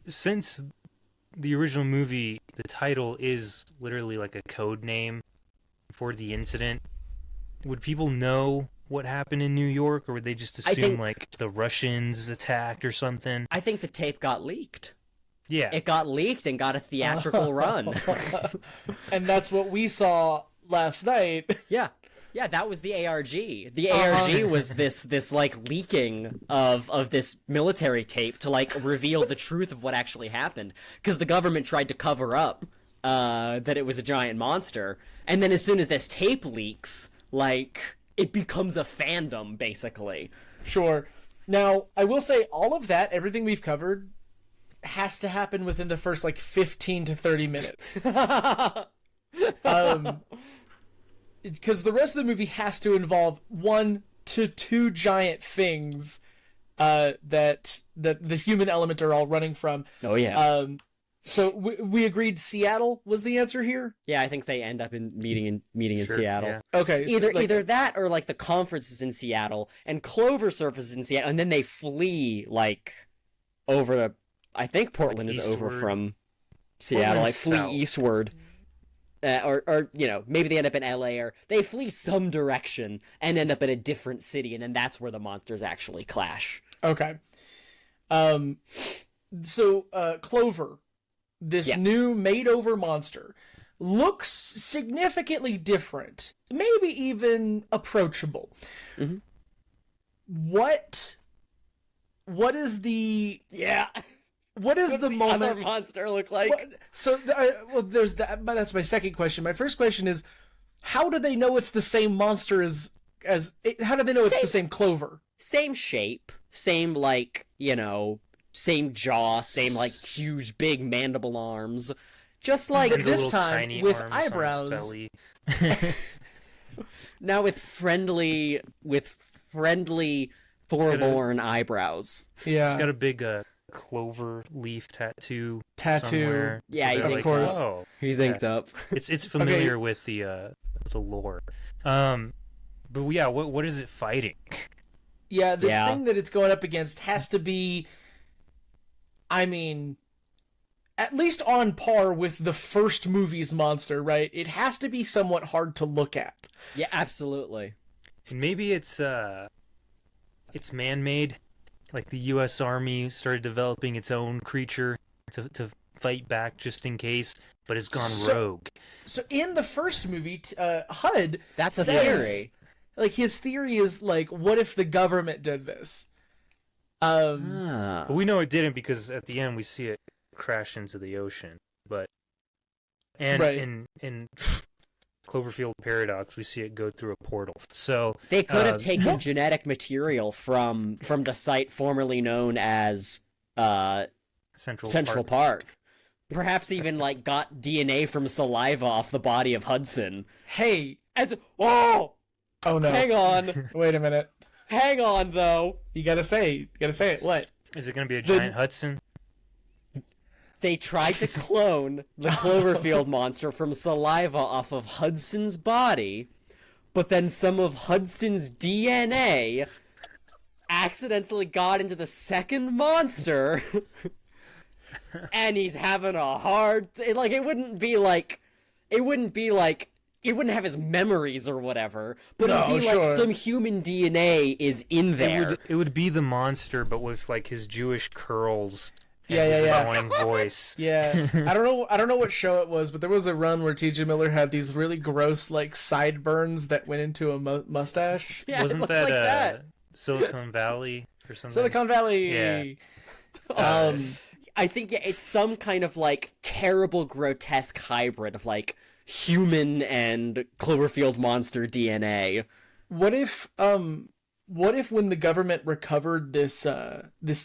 Since the original movie, the title is literally a code name for the incident, would people know what happened in New York, or would they just assume the Russians attacked or something? I think the tape got leaked. Yeah, it got leaked and got a theatrical run, and that's what we saw last night. Yeah, that was the ARG. The ARG was this leaking of this military tape to reveal the truth of what actually happened, because the government tried to cover up that it was a giant monster, and then as soon as this tape leaks, it becomes a fandom basically. Sure. Now, I will say all of that, everything we've covered, has to happen within the first 15 to 30 minutes. Because the rest of the movie has to involve 1 to 2 giant things that the human element are all running from. Oh yeah. So we agreed Seattle was the answer here? Yeah, I think they end up meeting in Seattle. Yeah. Okay. Either that or the conference is in Seattle and Clover surfaces in Seattle, and then they flee over to, I think Portland is over from Seattle, flee eastward. Or you know, maybe they end up in LA, or they flee some direction and end up in a different city, and then that's where the monsters actually clash. Okay. So Clover, this new made-over monster, looks significantly different, maybe even approachable. Mm-hmm. What is the What is the moment? Other monster look like? There's that. That's my second question. My first question is, how do they know it's the same monster as? How do they know it's the same Clover? Same shape, same same jaw, same huge big mandible arms, just this time with eyebrows. Now with friendly Thorborn eyebrows. Yeah, it's got a big clover leaf tattoo somewhere. Yeah, so of course. He's inked up. It's familiar with the lore. But yeah, what is it fighting? Yeah, this thing that it's going up against has to be, I mean, at least on par with the first movie's monster, right? It has to be somewhat hard to look at. Yeah, absolutely. Maybe it's man-made. Like the U.S. Army started developing its own creature to fight back just in case, but it's gone rogue. So in the first movie, HUD That's a says, theory. Like, his theory is, like, what if the government did this? But we know it didn't because at the end we see it crash into the ocean. But in Cloverfield Paradox, we see it go through a portal. So They could have taken genetic material from the site formerly known as Central Park. Perhaps even like got DNA from saliva off the body of Hudson. Hey, Oh oh no! hang on, Wait a minute. hang on though. You gotta say it. What? Is it going to be a giant Hudson? They tried to clone the Cloverfield monster from saliva off of Hudson's body, but then some of Hudson's DNA accidentally got into the second monster, and he's having a hard... it wouldn't have his memories or whatever, but it'd be like some human DNA is in there. It would be the monster, but with like his Jewish curls. Yeah, and his yeah. annoying voice. Yeah, I don't know what show it was, but there was a run where T.J. Miller had these really gross like sideburns that went into a mustache. Yeah, Wasn't it looks that, like that. Silicon Valley or something? Silicon Valley. Yeah. I think it's some kind of like terrible, grotesque hybrid of like human and Cloverfield monster DNA. What if when the government recovered this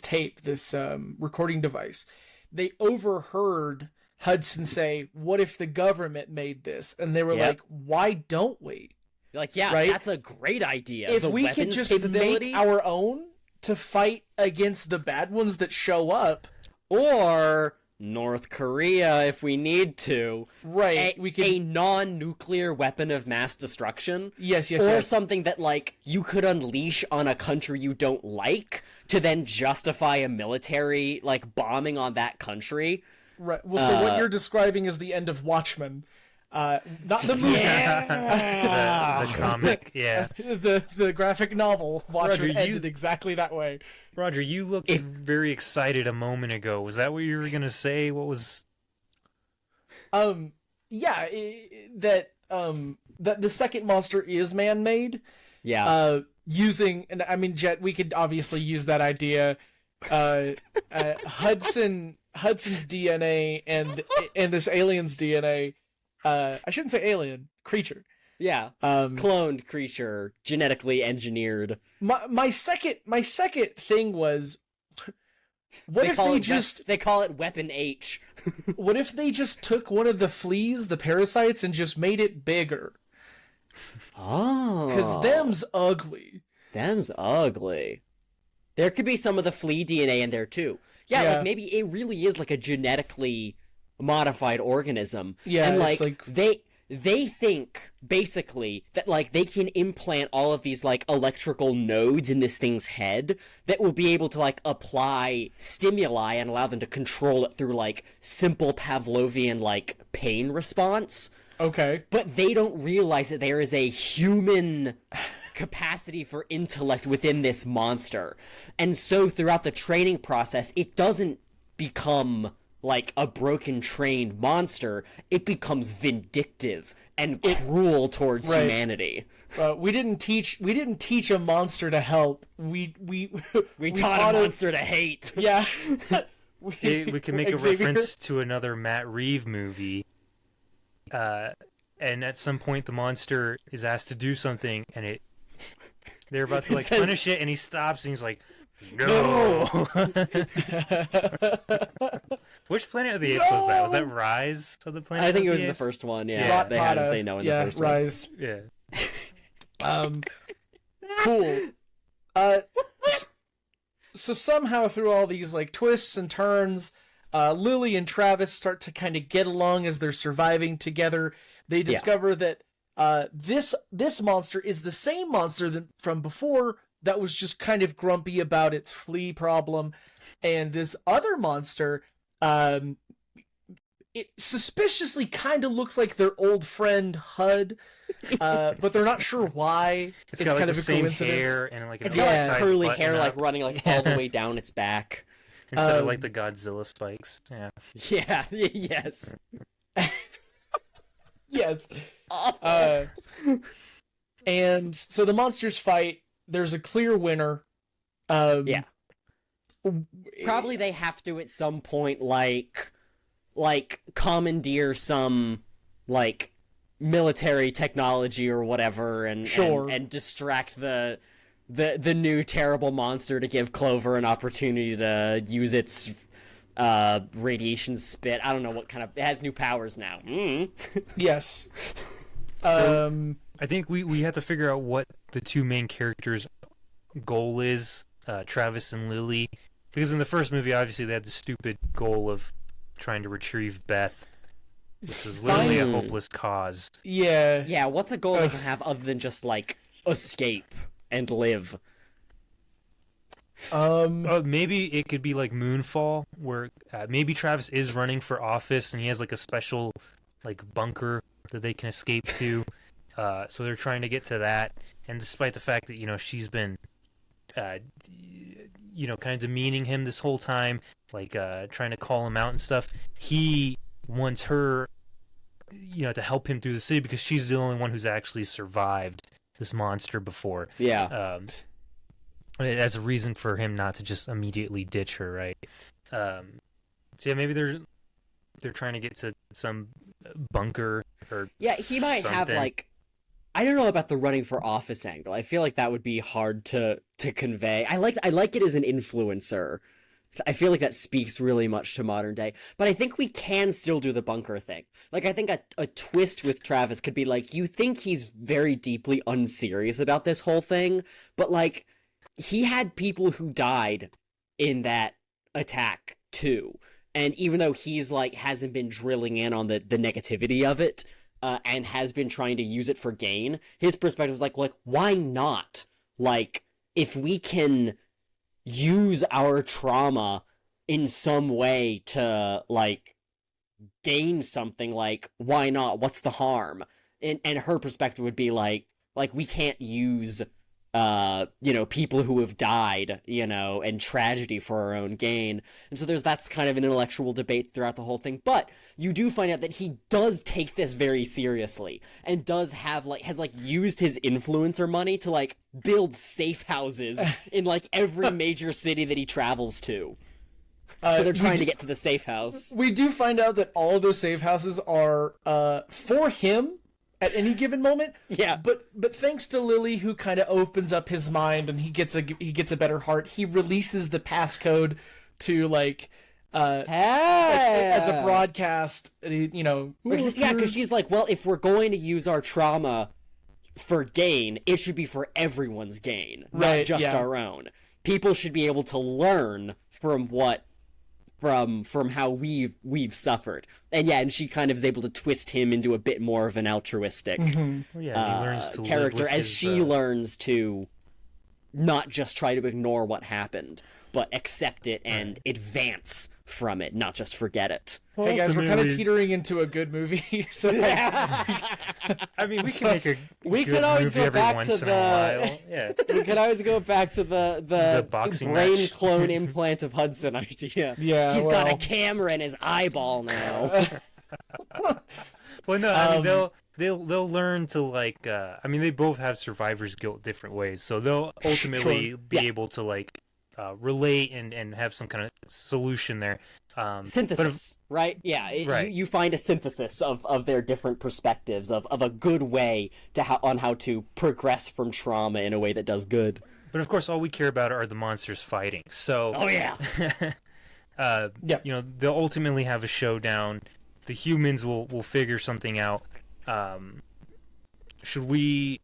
tape, this recording device, they overheard Hudson say, "What if the government made this?" And they were like, "Why don't we?" Like, yeah, right? That's a great idea. If the we could weapons just capability, make our own to fight against the bad ones that show up, or North Korea if we need to. right? We could a non-nuclear weapon of mass destruction. yes, Or something that, like, you could unleash on a country you don't like to then justify a military, like, bombing on that country. Right. Well, so what you're describing is the end of Watchmen. Not the movie. the comic, yeah. the graphic novel Watchmen Roger, ended exactly that way. Roger, you looked very excited a moment ago. Was that what you were going to say? What was... Yeah, that the second monster is man-made. Yeah. Using, and I mean, Jett, we could obviously use that idea. Hudson's DNA and this alien's DNA. I shouldn't say alien, creature. Yeah. Cloned creature, genetically engineered. My second thing was, what if they just they call it Weapon H. what if they just took one of the fleas, the parasites, and just made it bigger? Oh. Because them's ugly. Them's ugly. There could be some of the flea DNA in there too. Yeah, like maybe it really is like a genetically modified organism. Yeah, and it's like they think basically that like they can implant all of these like electrical nodes in this thing's head that will be able to like apply stimuli and allow them to control it through like simple Pavlovian like pain response. Okay. But they don't realize that there is a human capacity for intellect within this monster. And so throughout the training process, it doesn't become like a broken trained monster. It becomes vindictive and cruel towards humanity. We didn't teach a monster to help. We taught a monster to hate. Yeah. we can make a reference to another Matt Reeves movie. And at some point the monster is asked to do something and they're about to like punish it and he stops and he's like, no. Which Planet of the Apes was that? Was that Rise of the Planet? I think of it was the in the Apes? first one. Yeah, they had him say no in the first Rise. one. Yeah. Cool. So somehow through all these like twists and turns, Lily and Travis start to kind of get along as they're surviving together. They discover that This monster is the same monster from before that was just kind of grumpy about its flea problem, and this other monster, it suspiciously kind of looks like their old friend Hud, but they're not sure why. It's got kind like of the a same coincidence. hair and like It's an got like oversized curly button hair, like up running like all the way down its back. instead of like the Godzilla spikes. Yeah. Yeah. Yes. Yes. Awful. And so the monsters fight. There's a clear winner. Yeah. Probably they have to at some point like commandeer some like military technology or whatever and Sure. and distract the new terrible monster to give Clover an opportunity to use its radiation spit. I don't know what kind of, it has new powers now. Yes. So, I think we have to figure out what the two main characters' goal is, Travis and Lily. Because in the first movie, obviously, they had the stupid goal of trying to retrieve Beth, which was literally a hopeless cause. Yeah. Yeah, what's a goal they can have other than just like escape and live? Maybe it could be like Moonfall, where maybe Travis is running for office and he has like a special like bunker that they can escape to. So they're trying to get to that, and despite the fact that she's been, kind of demeaning him this whole time, like trying to call him out and stuff, he wants her, to help him through the city because she's the only one who's actually survived this monster before. Yeah. As a reason for him not to just immediately ditch her, right? So yeah, maybe they're trying to get to some bunker or Yeah, he might have something. like, I don't know about the running for office angle. I feel like that would be hard to convey. I like it as an influencer. I feel like that speaks really much to modern day. But I think we can still do the bunker thing. Like, I think a twist with Travis could be like, you think he's very deeply unserious about this whole thing, but like, he had people who died in that attack too. And even though he's like hasn't been drilling in on the negativity of it, and has been trying to use it for gain, his perspective is like why not? Like, if we can use our trauma in some way to like gain something, like why not? What's the harm? And her perspective would be like we can't use people who have died, and tragedy for our own gain. And so that's kind of an intellectual debate throughout the whole thing. But you do find out that he does take this very seriously and does have has used his influencer money to build safe houses in every major city that he travels to. So they're trying to get to the safe house. We do find out that all of those safe houses are for him at any given moment. Yeah. But thanks to Lily, who kind of opens up his mind and he gets a better heart, he releases the passcode to as a broadcast, Yeah, because she's like, well, if we're going to use our trauma for gain, it should be for everyone's gain, not just our own. People should be able to learn from how we've suffered. And she kind of is able to twist him into a bit more of an altruistic he learns to character live with as his, she learns to not just try to ignore what happened, but accept it and advance from it, not just forget it. Hey guys, we're kind of teetering into a good movie, so I mean, we can make a We good could always movie go every back once to in the- a while. Yeah. We could always go back to the boxing brain match. clone implant of Hudson idea. Yeah, He's got well. a camera in his eyeball now. Well, no, I mean they'll learn to I mean, they both have survivor's guilt different ways, so they'll ultimately Sure. be able to relate and have some kind of solution there. Synthesis, right? Yeah, Right. You find a synthesis of their different perspectives of a good way on how to progress from trauma in a way that does good. But of course, all we care about are the monsters fighting. So, Oh yeah. they'll ultimately have a showdown. The humans will figure something out. Should we?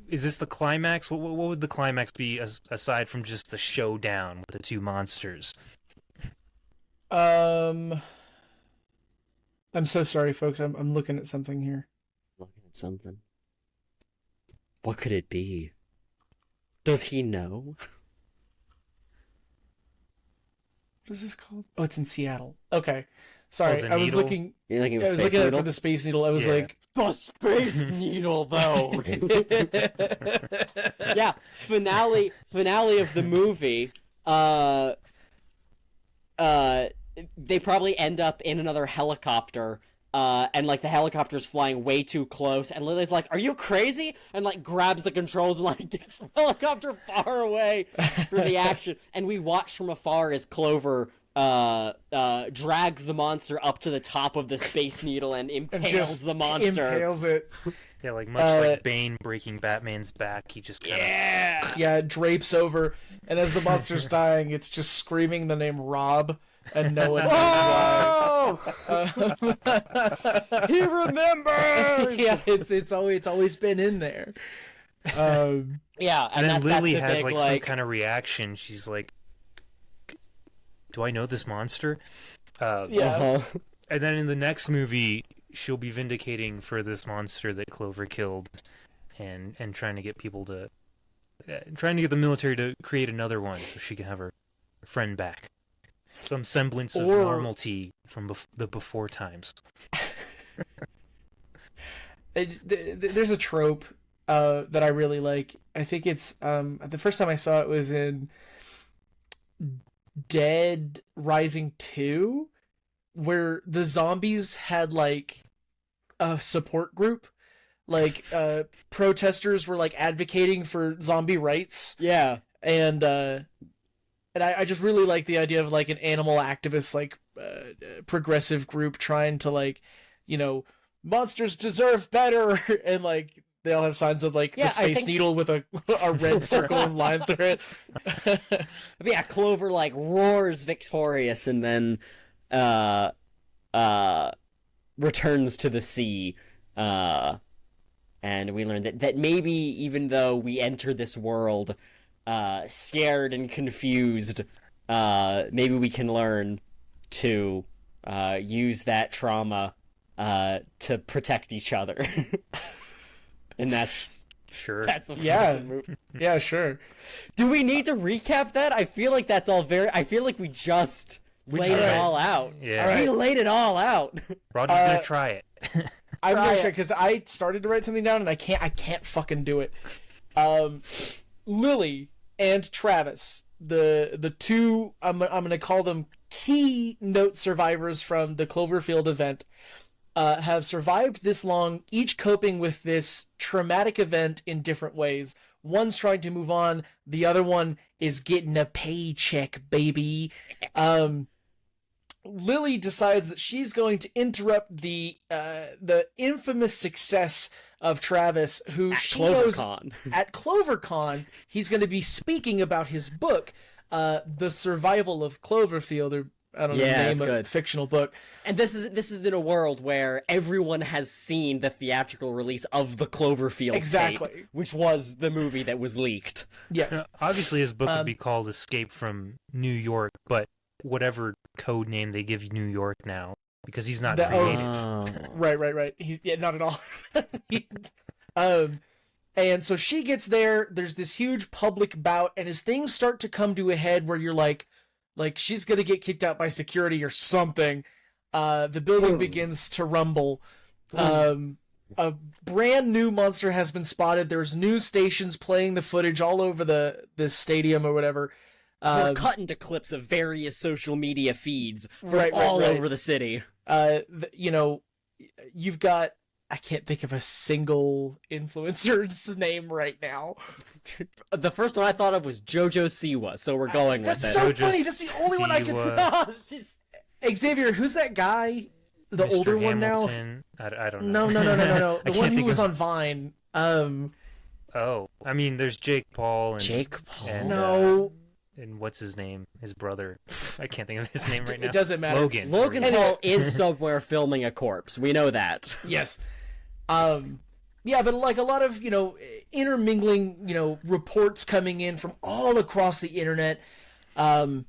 Is this the climax? What would the climax be aside from just the showdown with the two monsters? I'm so sorry, folks. I'm looking at something here. about something. What could it be? Does he know? What is this called? Oh, it's in Seattle. Okay. Sorry, the I was needle? looking. You're looking at I the was Space looking at it Needle? for the Space Needle. I was Yeah. like, The Space Needle, though. Yeah, finale of the movie. They probably end up in another helicopter. And like the helicopter's flying way too close, and Lily's like, "Are you crazy?" And like grabs the controls and like gets the helicopter far away for the action. And we watch from afar as Clover drags the monster up to the top of the Space Needle and impales just the monster. impales it. Yeah, like much like Bane breaking Batman's back, he just kind of Yeah, it drapes over, and as the monster's dying, it's just screaming the name Rob, and no one knows why. He remembers. Yeah, it's always been in there. Yeah, And then Lily that's the has big, like some kind of reaction. She's like, "Do I know this monster?" Yeah. And then in the next movie, she'll be vindicating for this monster that Clover killed, and trying to get people to, trying to get the military to create another one so she can have her friend back. Some semblance of normality from the before times. There's a trope that I really like. I think it's the first time I saw it was in Dead Rising 2, where the zombies had like a support group, like protesters were like advocating for zombie rights. Yeah. And I just really like the idea of like an animal activist, like progressive group trying to like, monsters deserve better, and like they all have signs of like the Space Needle with a red circle and line through it. Yeah, Clover like roars victorious and then returns to the sea. And we learn that maybe even though we enter this world scared and confused, maybe we can learn to use that trauma to protect each other. And that's Sure. that's a Yeah. movie. Yeah, sure. Do we need to recap that? I feel like that's all very. I feel like we just laid it all out. Yeah. We laid it all out. Roger's gonna try it. I'm Try not it. sure because I started to write something down and I can't fucking do it. Lily and Travis, the two I'm gonna call them keynote survivors from the Cloverfield event, have survived this long, each coping with this traumatic event in different ways. One's trying to move on, the other one is getting a paycheck, baby. Lily decides that she's going to interrupt the infamous success of Travis, who she knows at CloverCon he's going to be speaking about his book, The Survival of Cloverfield, or I don't know the name of a fictional book. And this is in a world where everyone has seen the theatrical release of the Cloverfield tape, which was the movie that was leaked. Yes. Obviously, his book would be called Escape from New York, but whatever code name they give New York now, because he's not creative. Right. He's not at all. And so she gets there. There's this huge public bout, and as things start to come to a head, where you're like she's gonna get kicked out by security or something, the building begins to rumble. A brand new monster has been spotted. There's news stations playing the footage all over the stadium or whatever. We're cut into clips of various social media feeds from all over the city. You've got, I can't think of a single influencer's name right now. The first one I thought of was JoJo Siwa, so we're going with it. That's so funny. That's the only one I can. Xavier, who's that guy? The Mr. older Hamilton. one now? I don't know. No. I The can't one who think was of- on Vine. Oh, I mean, there's Jake Paul and Jake Paul. and, No. and what's his name? His brother. I can't think of his name right now. It doesn't matter. Logan. Logan Paul is somewhere filming a corpse. We know that. Yes. Yeah, but like a lot of, intermingling, reports coming in from all across the internet, of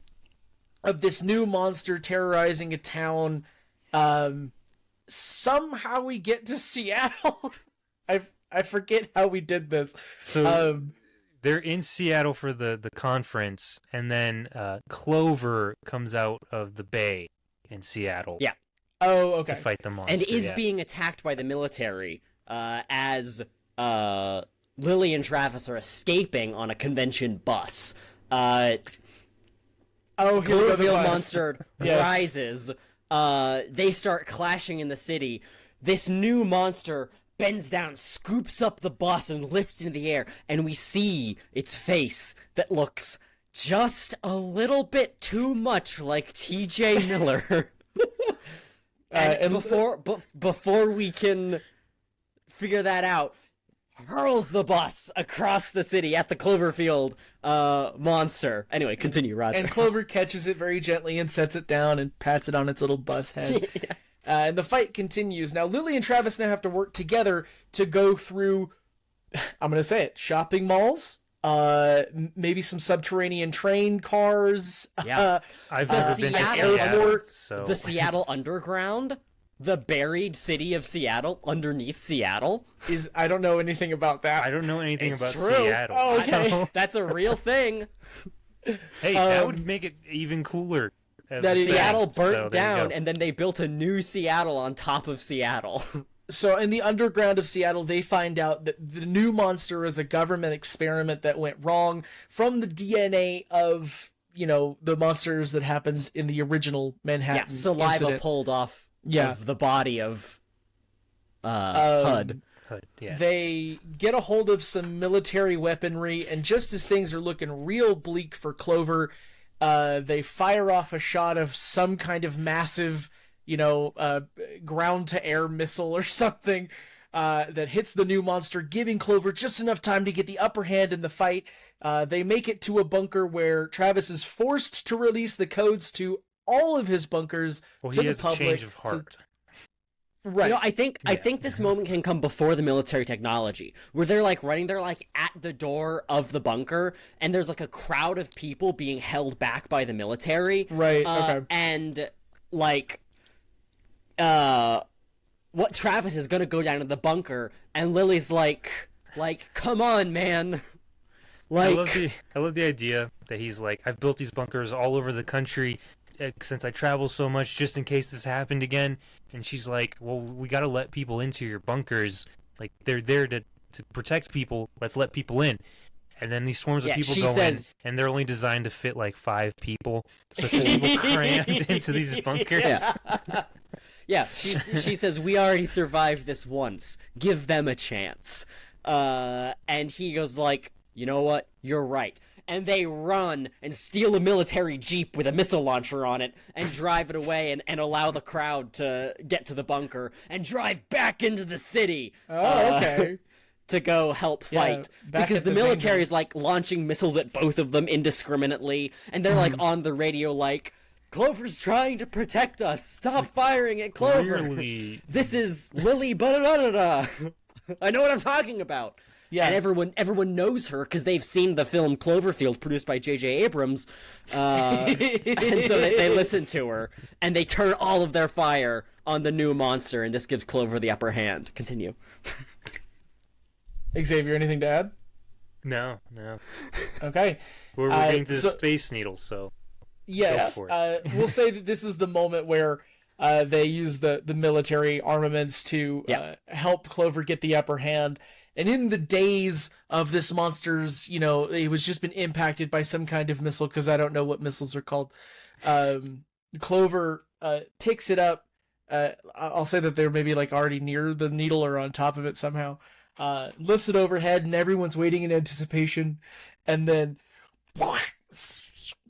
this new monster terrorizing a town. Somehow we get to Seattle. I forget how we did this. So they're in Seattle for the conference, and then Clover comes out of the bay in Seattle. Yeah. Oh, okay. To fight the monster. And is being attacked by the military as Lily and Travis are escaping on a convention bus. Cloverfield monster rises. They start clashing in the city. This new monster bends down, scoops up the bus, and lifts into the air, and we see its face that looks just a little bit too much like T.J. Miller. and before we can figure that out, hurls the bus across the city at the Cloverfield monster. Anyway, continue, Roger. And Clover catches it very gently and sets it down and pats it on its little bus head. Yeah. And the fight continues. Now, Lily and Travis now have to work together to go through, I'm going to say it, shopping malls, maybe some subterranean train cars. Yeah. I've never been to Seattle, so... The Seattle Underground, the buried city of Seattle underneath Seattle. I don't know anything about that. I don't know anything about true. Seattle. Oh, okay. So... That's a real thing. Hey, that would make it even cooler. That Seattle burnt down, and then they built a new Seattle on top of Seattle. So in the underground of Seattle, they find out that the new monster is a government experiment that went wrong from the DNA of, the monsters that happens in the original Manhattan saliva incident. Pulled off of the body of HUD. Yeah. They get a hold of some military weaponry, and just as things are looking real bleak for Clover, they fire off a shot of some kind of massive, ground-to-air missile or something that hits the new monster, giving Clover just enough time to get the upper hand in the fight. They make it to a bunker where Travis is forced to release the codes to all of his bunkers to the public. He has a change of heart. Right. I think this moment can come before the military technology, where they're running, they're at the door of the bunker, and there's a crowd of people being held back by the military. Right. Okay. And what Travis is gonna go down to the bunker, and Lily's come on, man. I love the idea that he's I've built these bunkers all over the country since I travel so much, just in case this happened again. And she's like, well, we got to let people into your bunkers. They're there to protect people. Let's let people in. And then these swarms of people go in, and they're only designed to fit 5 people. So there's people crammed into these bunkers. Yeah. She says, we already survived this once. Give them a chance. And he goes you know what? You're right. And they run and steal a military jeep with a missile launcher on it and drive it away and allow the crowd to get to the bunker and drive back into the city. Oh, okay. To go help fight. Because the military is launching missiles at both of them indiscriminately, and they're on the radio Clover's trying to protect us. Stop firing at Clover. Really? This is Lily ba-da-da-da-da. I know what I'm talking about. Yeah. And everyone knows her because they've seen the film Cloverfield produced by J.J. Abrams. And so they listen to her, and they turn all of their fire on the new monster, and this gives Clover the upper hand. Continue. Xavier, anything to add? No. Okay. We're getting to the Space Needle, so... Yes. We'll say that this is the moment where they use the military armaments to help Clover get the upper hand. And in the days of this monster's, it was just been impacted by some kind of missile, because I don't know what missiles are called. Clover picks it up. I'll say that they're maybe already near the needle or on top of it somehow. Lifts it overhead, and everyone's waiting in anticipation, and then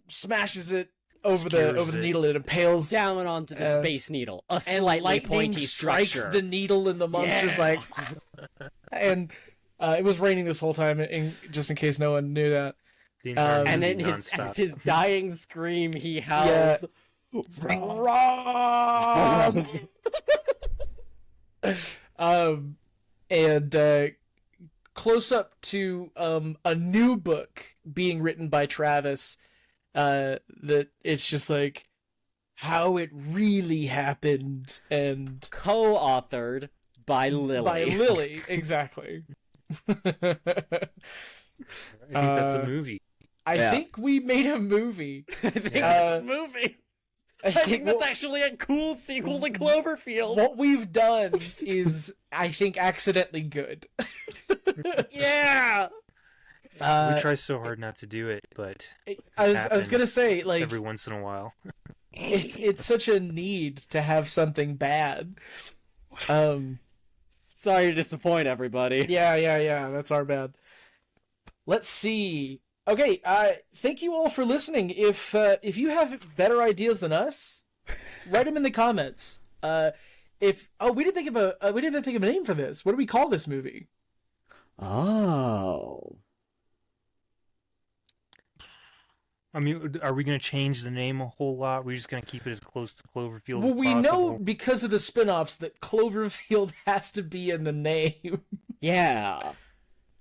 smashes it over the needle. It impales down onto the Space Needle, a slightly pointy structure. Strikes the needle, and the monster's and it was raining this whole time, just in case no one knew that. And then as his dying scream, he howls, "Run!" And close up to a new book being written by Travis, that it's just how it really happened, and co-authored by Lily. By Lily, exactly. I think that's a movie. I think we made a movie. I think that's a movie. I think that's actually a cool sequel to Cloverfield. What we've done is, I think, accidentally good. Yeah. We try so hard not to do it, but I was gonna say, like, every once in a while. it's such a need to have something bad. Sorry to disappoint everybody. Yeah. That's our bad. Let's see. Okay, thank you all for listening. If you have better ideas than us, write them in the comments. We didn't think of a name for this. What do we call this movie? Oh. I mean, are we going to change the name a whole lot? We're just going to keep it as close to Cloverfield as Well, we possible? know because of the spin-offs that Cloverfield has to be in the name. Yeah.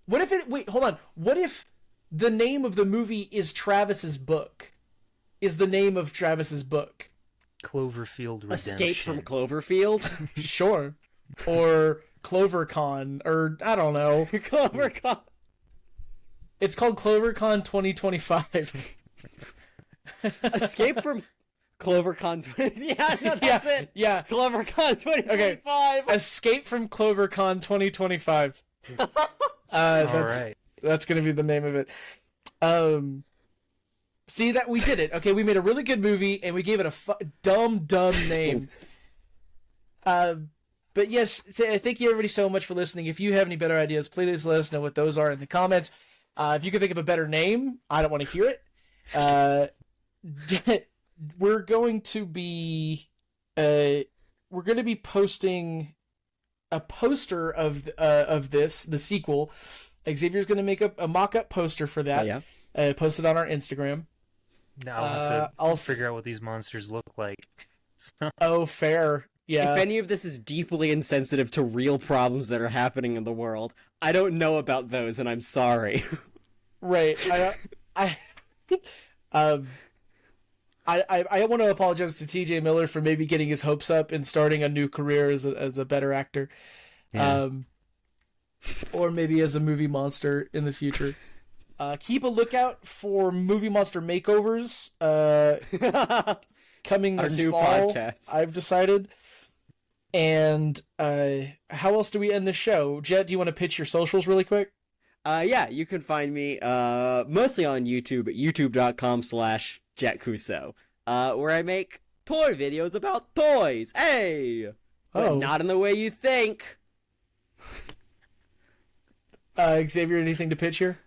Wait, hold on. What if the name of the movie is Travis's book? Is the name of Travis's book? Cloverfield Redemption. Escape from Cloverfield? Sure. Or CloverCon, or I don't know. CloverCon. It's called CloverCon 2025. Escape from CloverCon 20... Yeah, no, that's it. Yeah. CloverCon 2025. Okay. Escape from CloverCon 2025. That's going to be the name of it. See that we did it. Okay, we made a really good movie and we gave it a dumb name. But yes, thank you everybody so much for listening. If you have any better ideas, please let us know what those are in the comments. If you can think of a better name, I don't want to hear it. We're going to be posting a poster of this, the sequel. Xavier's going to make a mock-up poster for that. Oh, yeah. Post it on our Instagram. Now I'll have to figure out what these monsters look like. Oh, fair. Yeah. If any of this is deeply insensitive to real problems that are happening in the world, I don't know about those, and I'm sorry. Right. I want to apologize to T.J. Miller for maybe getting his hopes up and starting a new career as a better actor, Yeah. or maybe as a movie monster in the future. Keep a lookout for movie monster makeovers coming this Our new fall, podcast. I've decided. And how else do we end the show? Jett, do you want to pitch your socials really quick? Yeah, you can find me mostly on YouTube at youtube.com/jettkuso, where I make toy videos about toys. Hey! But not in the way you think. Xavier, anything to pitch here?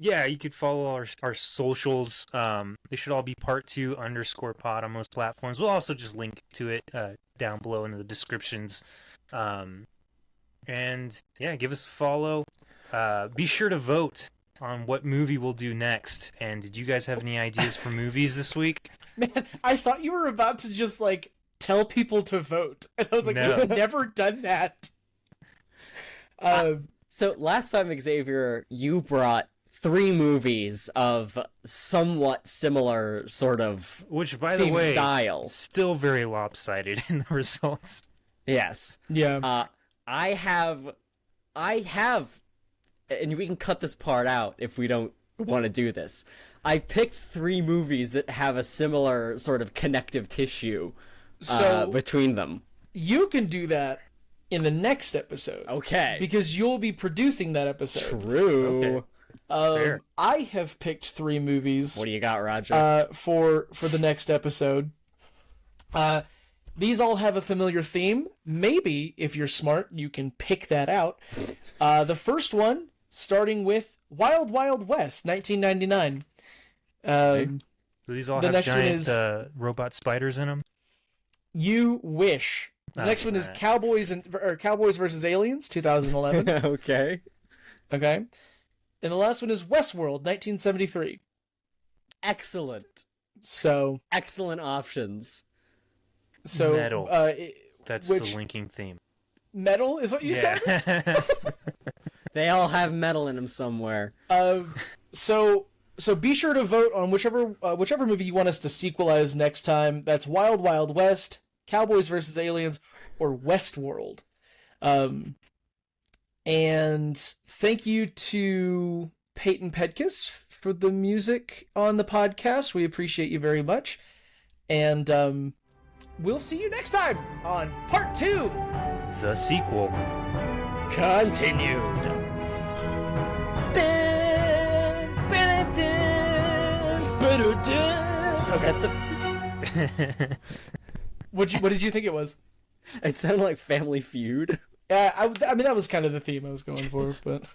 Yeah, you could follow our socials. They should all be part2_pod on most platforms. We'll also just link to it down below in the descriptions. And yeah, give us a follow. Be sure to vote on what movie we'll do next. And did you guys have any ideas for movies this week? Man, I thought you were about to just tell people to vote, and I was like, No. we've never done that. So last time, Xavier, you brought 3 movies of somewhat similar sort of Which, by the way, style. still very lopsided in the results. Yes. Yeah. I have, and we can cut this part out if we don't want to do this. I picked 3 movies that have a similar sort of connective tissue So- between them. You can do that in the next episode. Okay. Because you'll be producing that episode. True. Okay. Fair. I have picked 3 movies What do you got, Roger? for the next episode. These all have a familiar theme. Maybe, if you're smart, you can pick that out. The first one, starting with Wild Wild West, 1999. Do these all the have next one giant is- robot spiders in them? You wish. The next one is right. Cowboys versus Aliens, 2011. Okay. Okay. And the last one is Westworld, 1973. Excellent. So Excellent options. Metal. That's which- the linking theme. metal is what you said? They all have metal in them somewhere. So be sure to vote on whichever movie you want us to sequelize next time. That's Wild Wild West, Cowboys versus Aliens, or Westworld. And thank you to Peyton Pedkus for the music on the podcast. We appreciate you very much. And we'll see you next time on part 2. The sequel. Continued. Was that the... What did you think it was? It sounded like Family Feud. I mean, that was kind of the theme I was going for, but...